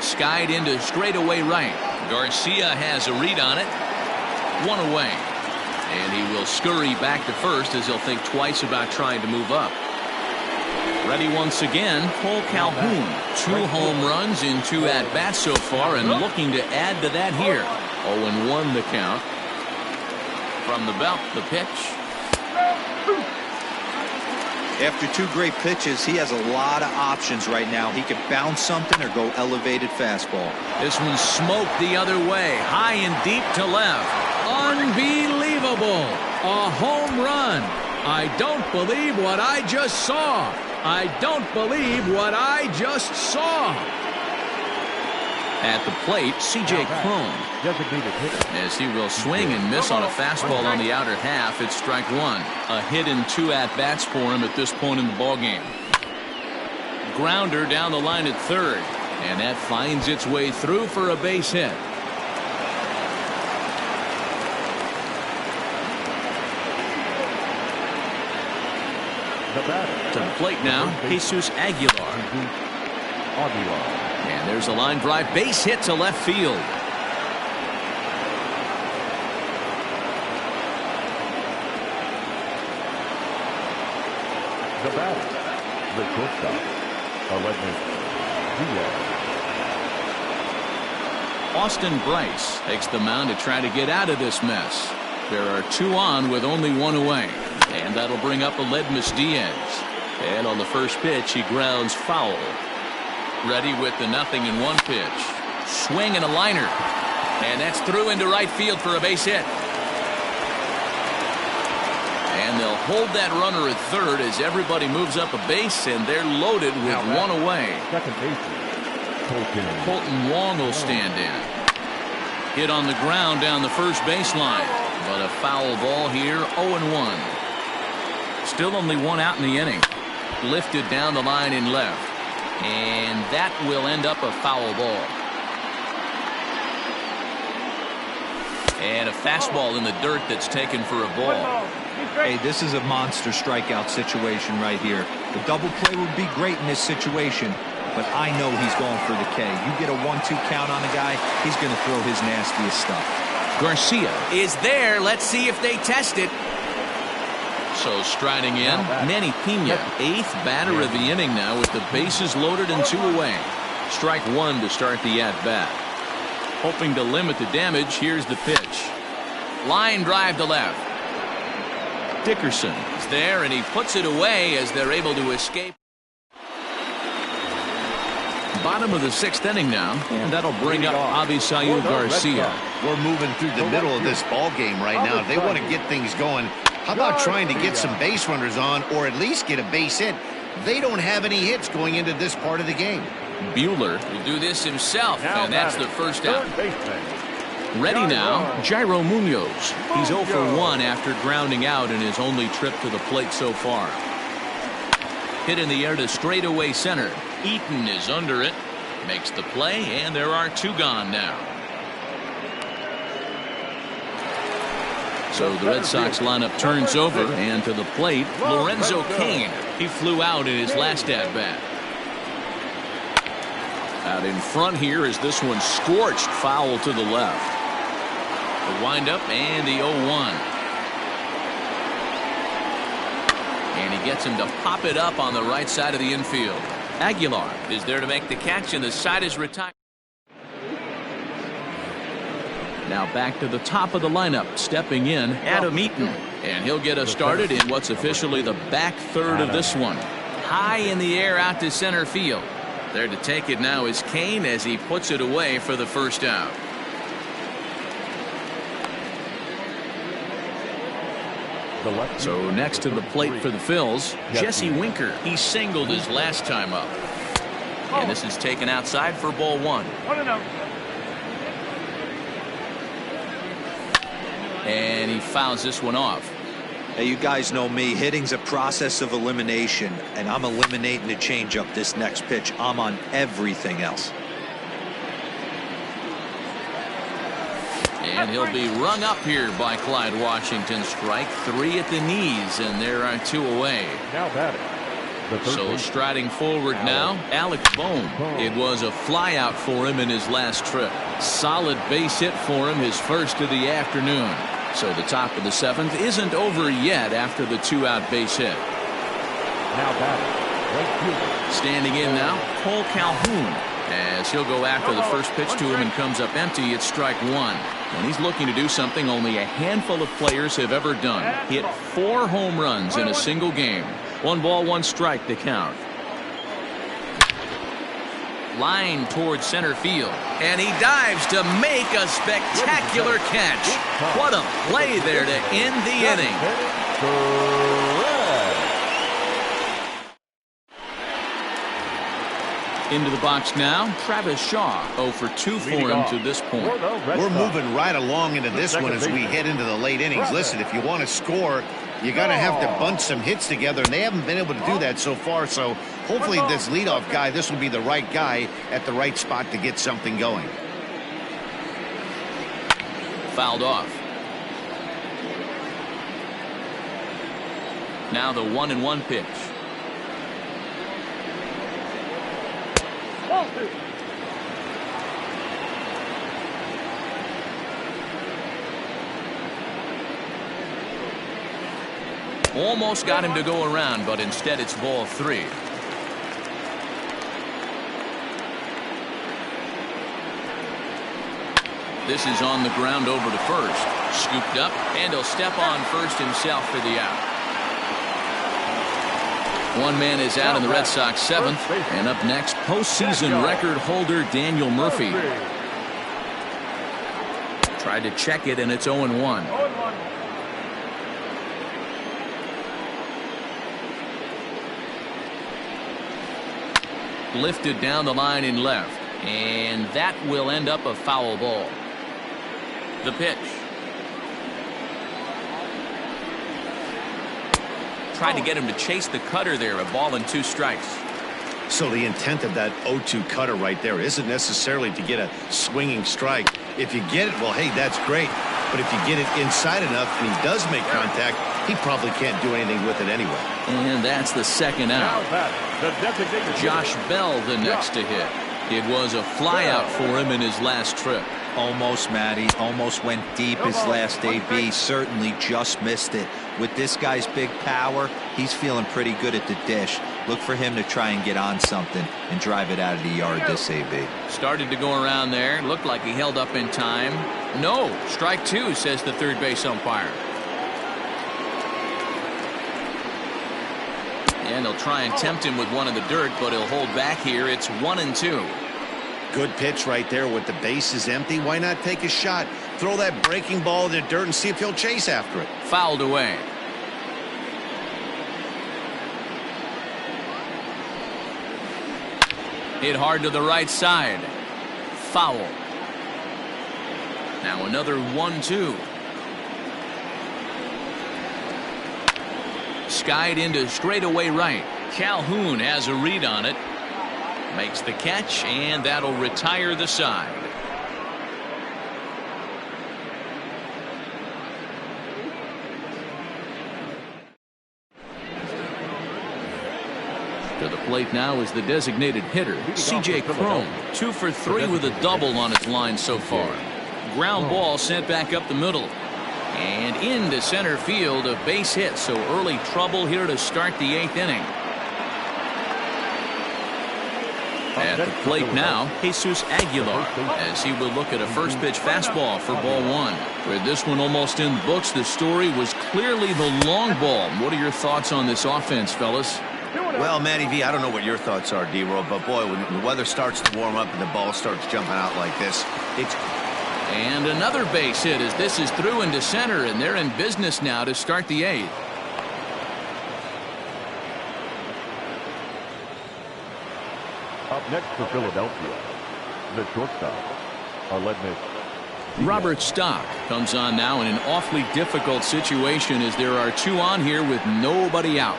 Skied into straightaway right. Garcia has a read on it. 1 away. And he will scurry back to first as he'll think twice about trying to move up. Ready once again, Cole Calhoun. 2 home runs in 2 at-bats so far and looking to add to that here. 0-1 the count. From the belt, the pitch. After 2 great pitches, he has a lot of options right now. He could bounce something or go elevated fastball. This one smoked the other way, high and deep to left. Unbelievable. A home run. I don't believe what I just saw. I don't believe what I just saw. At the plate, C.J. Cron. As he will swing and miss on a fastball on the outer half, it's strike one. A hit and 2 at-bats for him at this point in the ballgame. Grounder down the line at third, and that finds its way through for a base hit. To the plate now, Jesus Aguilar. And there's a line drive base hit to left field. The batter, the shortstop, Austin Bryce takes the mound to try to get out of this mess. There are 2 on with only 1 away. And that'll bring up Aledmus Diaz. And on the first pitch, he grounds foul. Ready with the 0-1 pitch. Swing and a liner. And that's through into right field for a base hit. And they'll hold that runner at third as everybody moves up a base, and they're loaded with 1 away. Second baseman, Colton Wong will stand in. Hit on the ground down the first baseline. But a foul ball here, 0-1. Still only 1 out in the inning. Lifted down the line in left. And that will end up a foul ball. And a fastball in the dirt that's taken for a ball. Hey, this is a monster strikeout situation right here. The double play would be great in this situation, but I know he's going for the K. You get a 1-2 count on a guy, he's going to throw his nastiest stuff. Garcia is there. Let's see if they test it. So striding in, Manny Pena, 8th batter of the inning now with the bases loaded and 2 away. Strike 1 to start the at-bat. Hoping to limit the damage, here's the pitch. Line drive to left. Dickerson is there, and he puts it away as they're able to escape. Bottom of the 6th inning now, and that'll bring up Avisail Garcia. We're moving through the middle of this ball game right now. If they want to get things going, how about trying to get some base runners on, or at least get a base hit? They don't have any hits going into this part of the game. Buehler will do this himself, and that's the first out. Ready now, Jairo Munoz. He's 0 for 1 after grounding out in his only trip to the plate so far. Hit in the air to straightaway center. Eaton is under it, makes the play, and there are 2 gone now. So the Red Sox lineup turns over, and to the plate, Lorenzo Cain. He flew out in his last at-bat. Out in front here is this one scorched foul to the left. The windup and the 0-1. And he gets him to pop it up on the right side of the infield. Aguilar is there to make the catch, and the side is retired. Now back to the top of the lineup, stepping in, Adam Eaton. And he'll get us started in what's officially the back third of this one. High in the air out to center field. There to take it now is Cain as he puts it away for the first out. So next to the plate for the Phils, Jesse Winker. He singled his last time up. And this is taken outside for ball 1. And he fouls this one off. Hey, you guys know me. Hitting's a process of elimination, and I'm eliminating the changeup this next pitch. I'm on everything else. And he'll be rung up here by Clyde Washington. Strike 3 at the knees, and there are 2 away. Now batting. So striding forward now, Alec Bohm. It was a flyout for him in his last trip. Solid base hit for him, his first of the afternoon. So the top of the 7th isn't over yet after the 2-out base hit. Now batting. Standing in now, Cole Calhoun. As he'll go after the first pitch to him and comes up empty, it's strike 1. And he's looking to do something only a handful of players have ever done. Hit 4 home runs in a single game. 1 ball, 1 strike to count. Line towards center field. And he dives to make a spectacular catch. What a play there to end the inning. Into the box now, Travis Shaw. 0 for 2 for him to this point. We're moving right along into this one as we head into the late innings. Listen, if you want to score, you got to have to bunch some hits together, and they haven't been able to do that so far. So hopefully this leadoff guy, this will be the right guy at the right spot to get something going. Fouled off. Now the 1-1 pitch. Almost got him to go around, but instead it's ball 3. This is on the ground over to first. Scooped up, and he'll step on first himself for the out. One man is out in the Red Sox 7th. And up next, postseason record holder Daniel Murphy. Tried to check it, and it's 0-1. Lifted down the line in left, and that will end up a foul ball. The pitch. Tried to get him to chase the cutter there. A ball and 2 strikes. So the intent of that 0-2 cutter right there isn't necessarily to get a swinging strike. If you get it, well, hey, that's great. But if you get it inside enough and he does make contact, he probably can't do anything with it anyway. And that's the second out. Josh Bell the next to hit. It was a flyout for him in his last trip. Almost, Matty. Almost went deep his last AB. Certainly just missed it. With this guy's big power, he's feeling pretty good at the dish. Look for him to try and get on something and drive it out of the yard this AB. Started to go around there. Looked like he held up in time. No. Strike 2, says the third base umpire. And they'll try and tempt him with one in the dirt, but he'll hold back here. It's 1-2. Good pitch right there with the bases empty. Why not take a shot? Throw that breaking ball in the dirt and see if he'll chase after it. Fouled away. Hit hard to the right side. Foul. Now another 1-2. Skied into straightaway right. Calhoun has a read on it. Makes the catch, and that'll retire the side. To the plate now is the designated hitter, C.J. Cron. 2 for 3 with a double on his line so far. Ground ball sent back up the middle. And into center field, a base hit, so early trouble here to start the 8th inning. At the plate now, Jesus Aguilar, as he will look at a first pitch fastball for ball 1. With this one almost in the books, the story was clearly the long ball. What are your thoughts on this offense, fellas? Well, Matty V, I don't know what your thoughts are, D-Roll, but boy, when the weather starts to warm up and the ball starts jumping out like this, it's... And another base hit as this is through into center, and they're in business now to start the 8th. Up next for Philadelphia, the shortstop, Aledmus. Robert Stock comes on now in an awfully difficult situation as there are 2 on here with nobody out.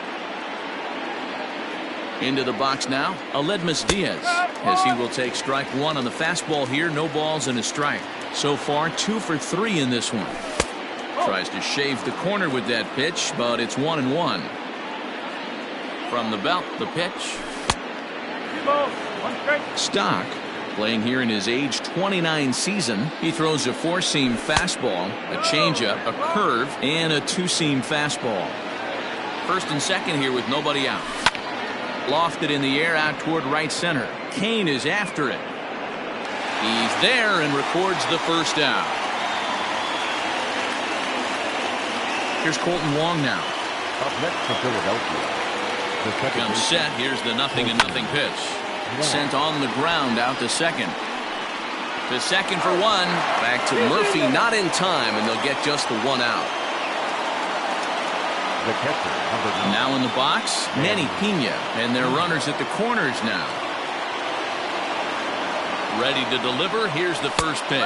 Into the box now, Aledmus Diaz, as he will take strike 1 on the fastball here. No balls and a strike. So far 2 for 3 in this one. Tries to shave the corner with that pitch, but it's 1-1. From the belt, the pitch. Stock, playing here in his age 29 season. He throws a 4-seam fastball, a changeup, a curve, and a 2-seam fastball. First and second here with nobody out. Lofted in the air out toward right center. Kane is after it. He's there and records the first out. Here's Colton Wong now. Up next for Philadelphia. Comes set. Here's the 0-0 pitch. Sent on the ground out to second. To second for 1. Back to Murphy, not in time, and they'll get just the 1 out. The catcher, Now in the box, Manny Pena, and their runners at the corners now. Ready to deliver. Here's the first pitch.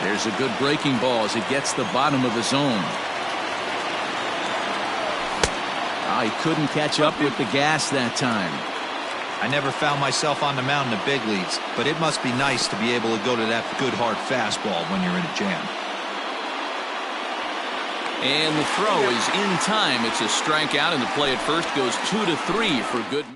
There's a good breaking ball as it gets the bottom of the zone. He couldn't catch up with the gas that time. I never found myself on the mound in the big leagues, but it must be nice to be able to go to that good hard fastball when you're in a jam. And the throw is in time. It's a strikeout, and the play at first goes 2-3 for good.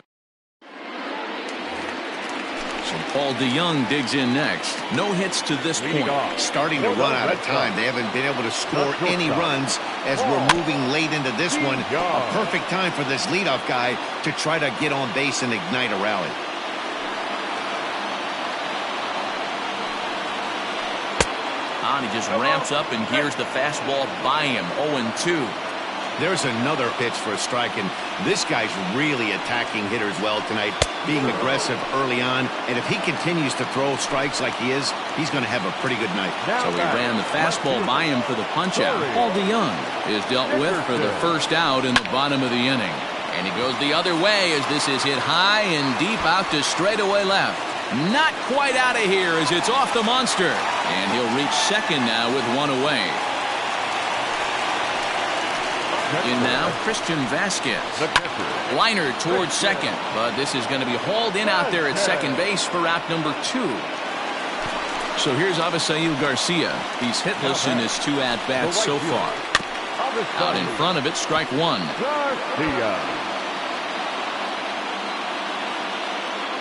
So Paul DeYoung digs in next. No hits to this point. Starting to run out of time. They haven't been able to score any runs as we're moving late into this one. A perfect time for this leadoff guy to try to get on base and ignite a rally. He just ramps up and gears the fastball by him. 0-2. There's another pitch for a strike, and this guy's really attacking hitters well tonight, being aggressive early on, and if he continues to throw strikes like he is, he's going to have a pretty good night. So he ran the fastball by him for the punch-out. Paul DeYoung is dealt with for the first out in the bottom of the inning. And he goes the other way as this is hit high and deep out to straightaway left. Not quite out of here as it's off the monster. And he'll reach second now with one away. In now, Christian Vasquez. Liner towards second, but this is going to be hauled in out there at second base for out number 2. So here's Avisail Garcia. He's hitless in his 2 at-bats so far. Out in front of it, strike 1.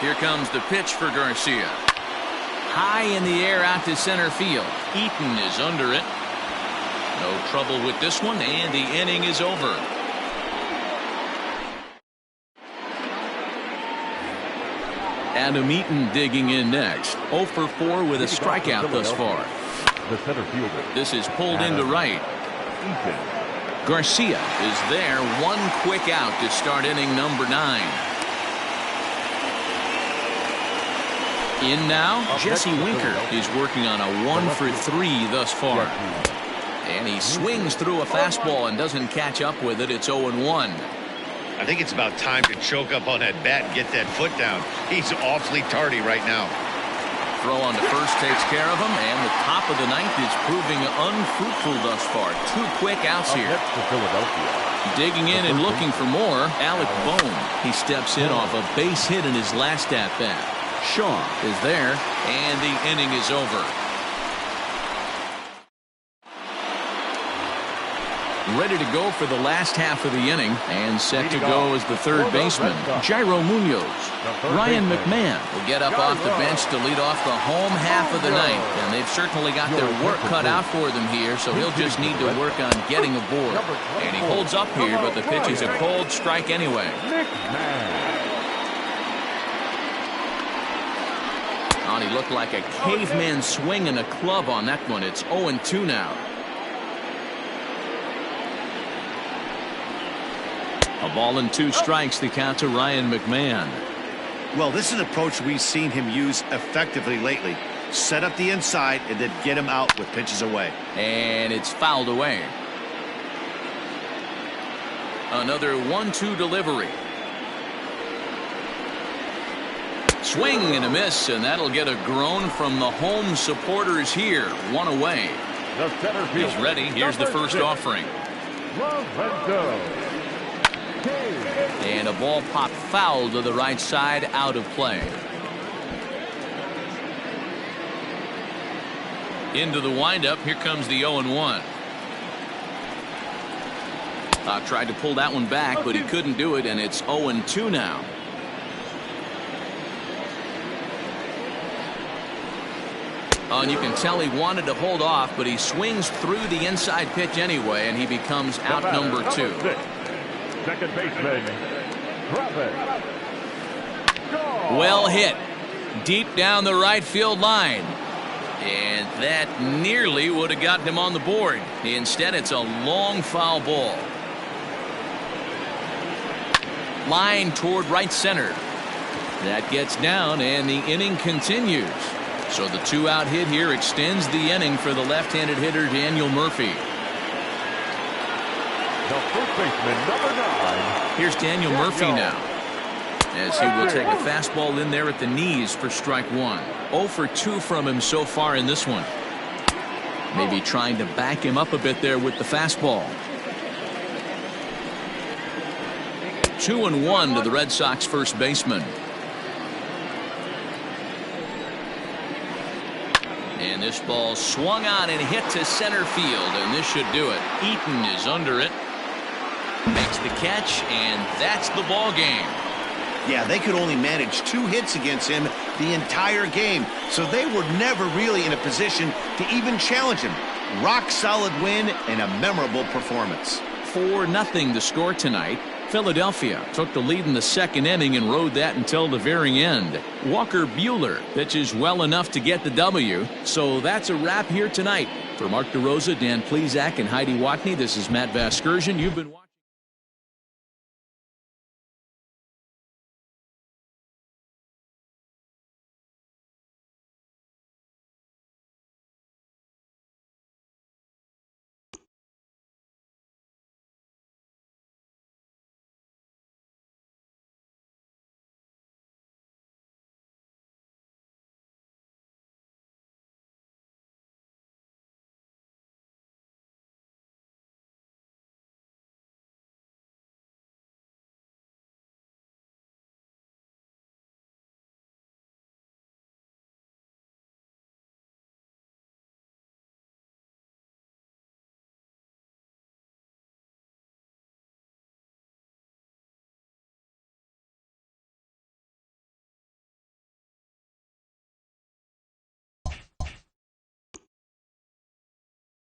Here comes the pitch for Garcia. High in the air out to center field. Eaton is under it. No trouble with this one, and the inning is over. Adam Eaton digging in next. 0 for 4 with a strikeout thus far. The center fielder. This is pulled into right. Garcia is there. One quick out to start inning number 9. In now, Jesse Winker is working on a 1 for 3 thus far. And he swings through a fastball and doesn't catch up with it. It's 0-1. I think it's about time to choke up on that bat and get that foot down. He's awfully tardy right now. Throw on to first takes care of him, and the top of the 9th is proving unfruitful thus far. 2 quick outs here. Digging in and looking for more, Alec Bohm. He steps in off a base hit in his last at-bat. Shaw is there, and the inning is over. Ready to go for the last half of the inning, and set to go as the third baseman, Jairo Munoz. Ryan McMahon will get up off the bench to lead off the home half of the 9th, and they've certainly got their work cut out for them here, so he'll just need to work on getting aboard. And he holds up here, but the pitch is a cold strike anyway. He looked like a caveman swinging a club on that one. It's 0-2 now. A ball and 2 strikes, the count to Ryan McMahon. Well, this is an approach we've seen him use effectively lately. Set up the inside and then get him out with pitches away. And it's fouled away. Another 1-2 delivery. Swing and a miss, and that'll get a groan from the home supporters here. 1 away. He's ready. Here's the first offering. And a ball popped foul to the right side, out of play. Into the windup. Here comes the 0-1. Tried to pull that one back, but he couldn't do it, and it's 0-2 now. And you can tell he wanted to hold off, but he swings through the inside pitch anyway, and he becomes out number 2. Second baseman, Well hit. Deep down the right field line. And that nearly would have gotten him on the board. Instead, it's a long foul ball. Line toward right center. That gets down, and the inning continues. So the 2-out hit here extends the inning for the left-handed hitter Daniel Murphy. The first baseman, number 9. Here's Daniel Murphy now. as he will take a fastball in there at the knees for strike one. 0 for 2 from him so far in this one. Maybe trying to back him up a bit there with the fastball. 2-1 to the Red Sox first baseman. And this ball swung on and hit to center field, and this should do it. Eaton is under it. Makes the catch, and that's the ball game. Yeah, they could only manage 2 hits against him the entire game, so they were never really in a position to even challenge him. Rock solid win and a memorable performance. 4-0 the score tonight. Philadelphia took the lead in the second inning and rode that until the very end. Walker Buehler pitches well enough to get the W, so that's a wrap here tonight. For Mark DeRosa, Dan Plesac, and Heidi Watney, this is Matt Vasgersian. You've been watching.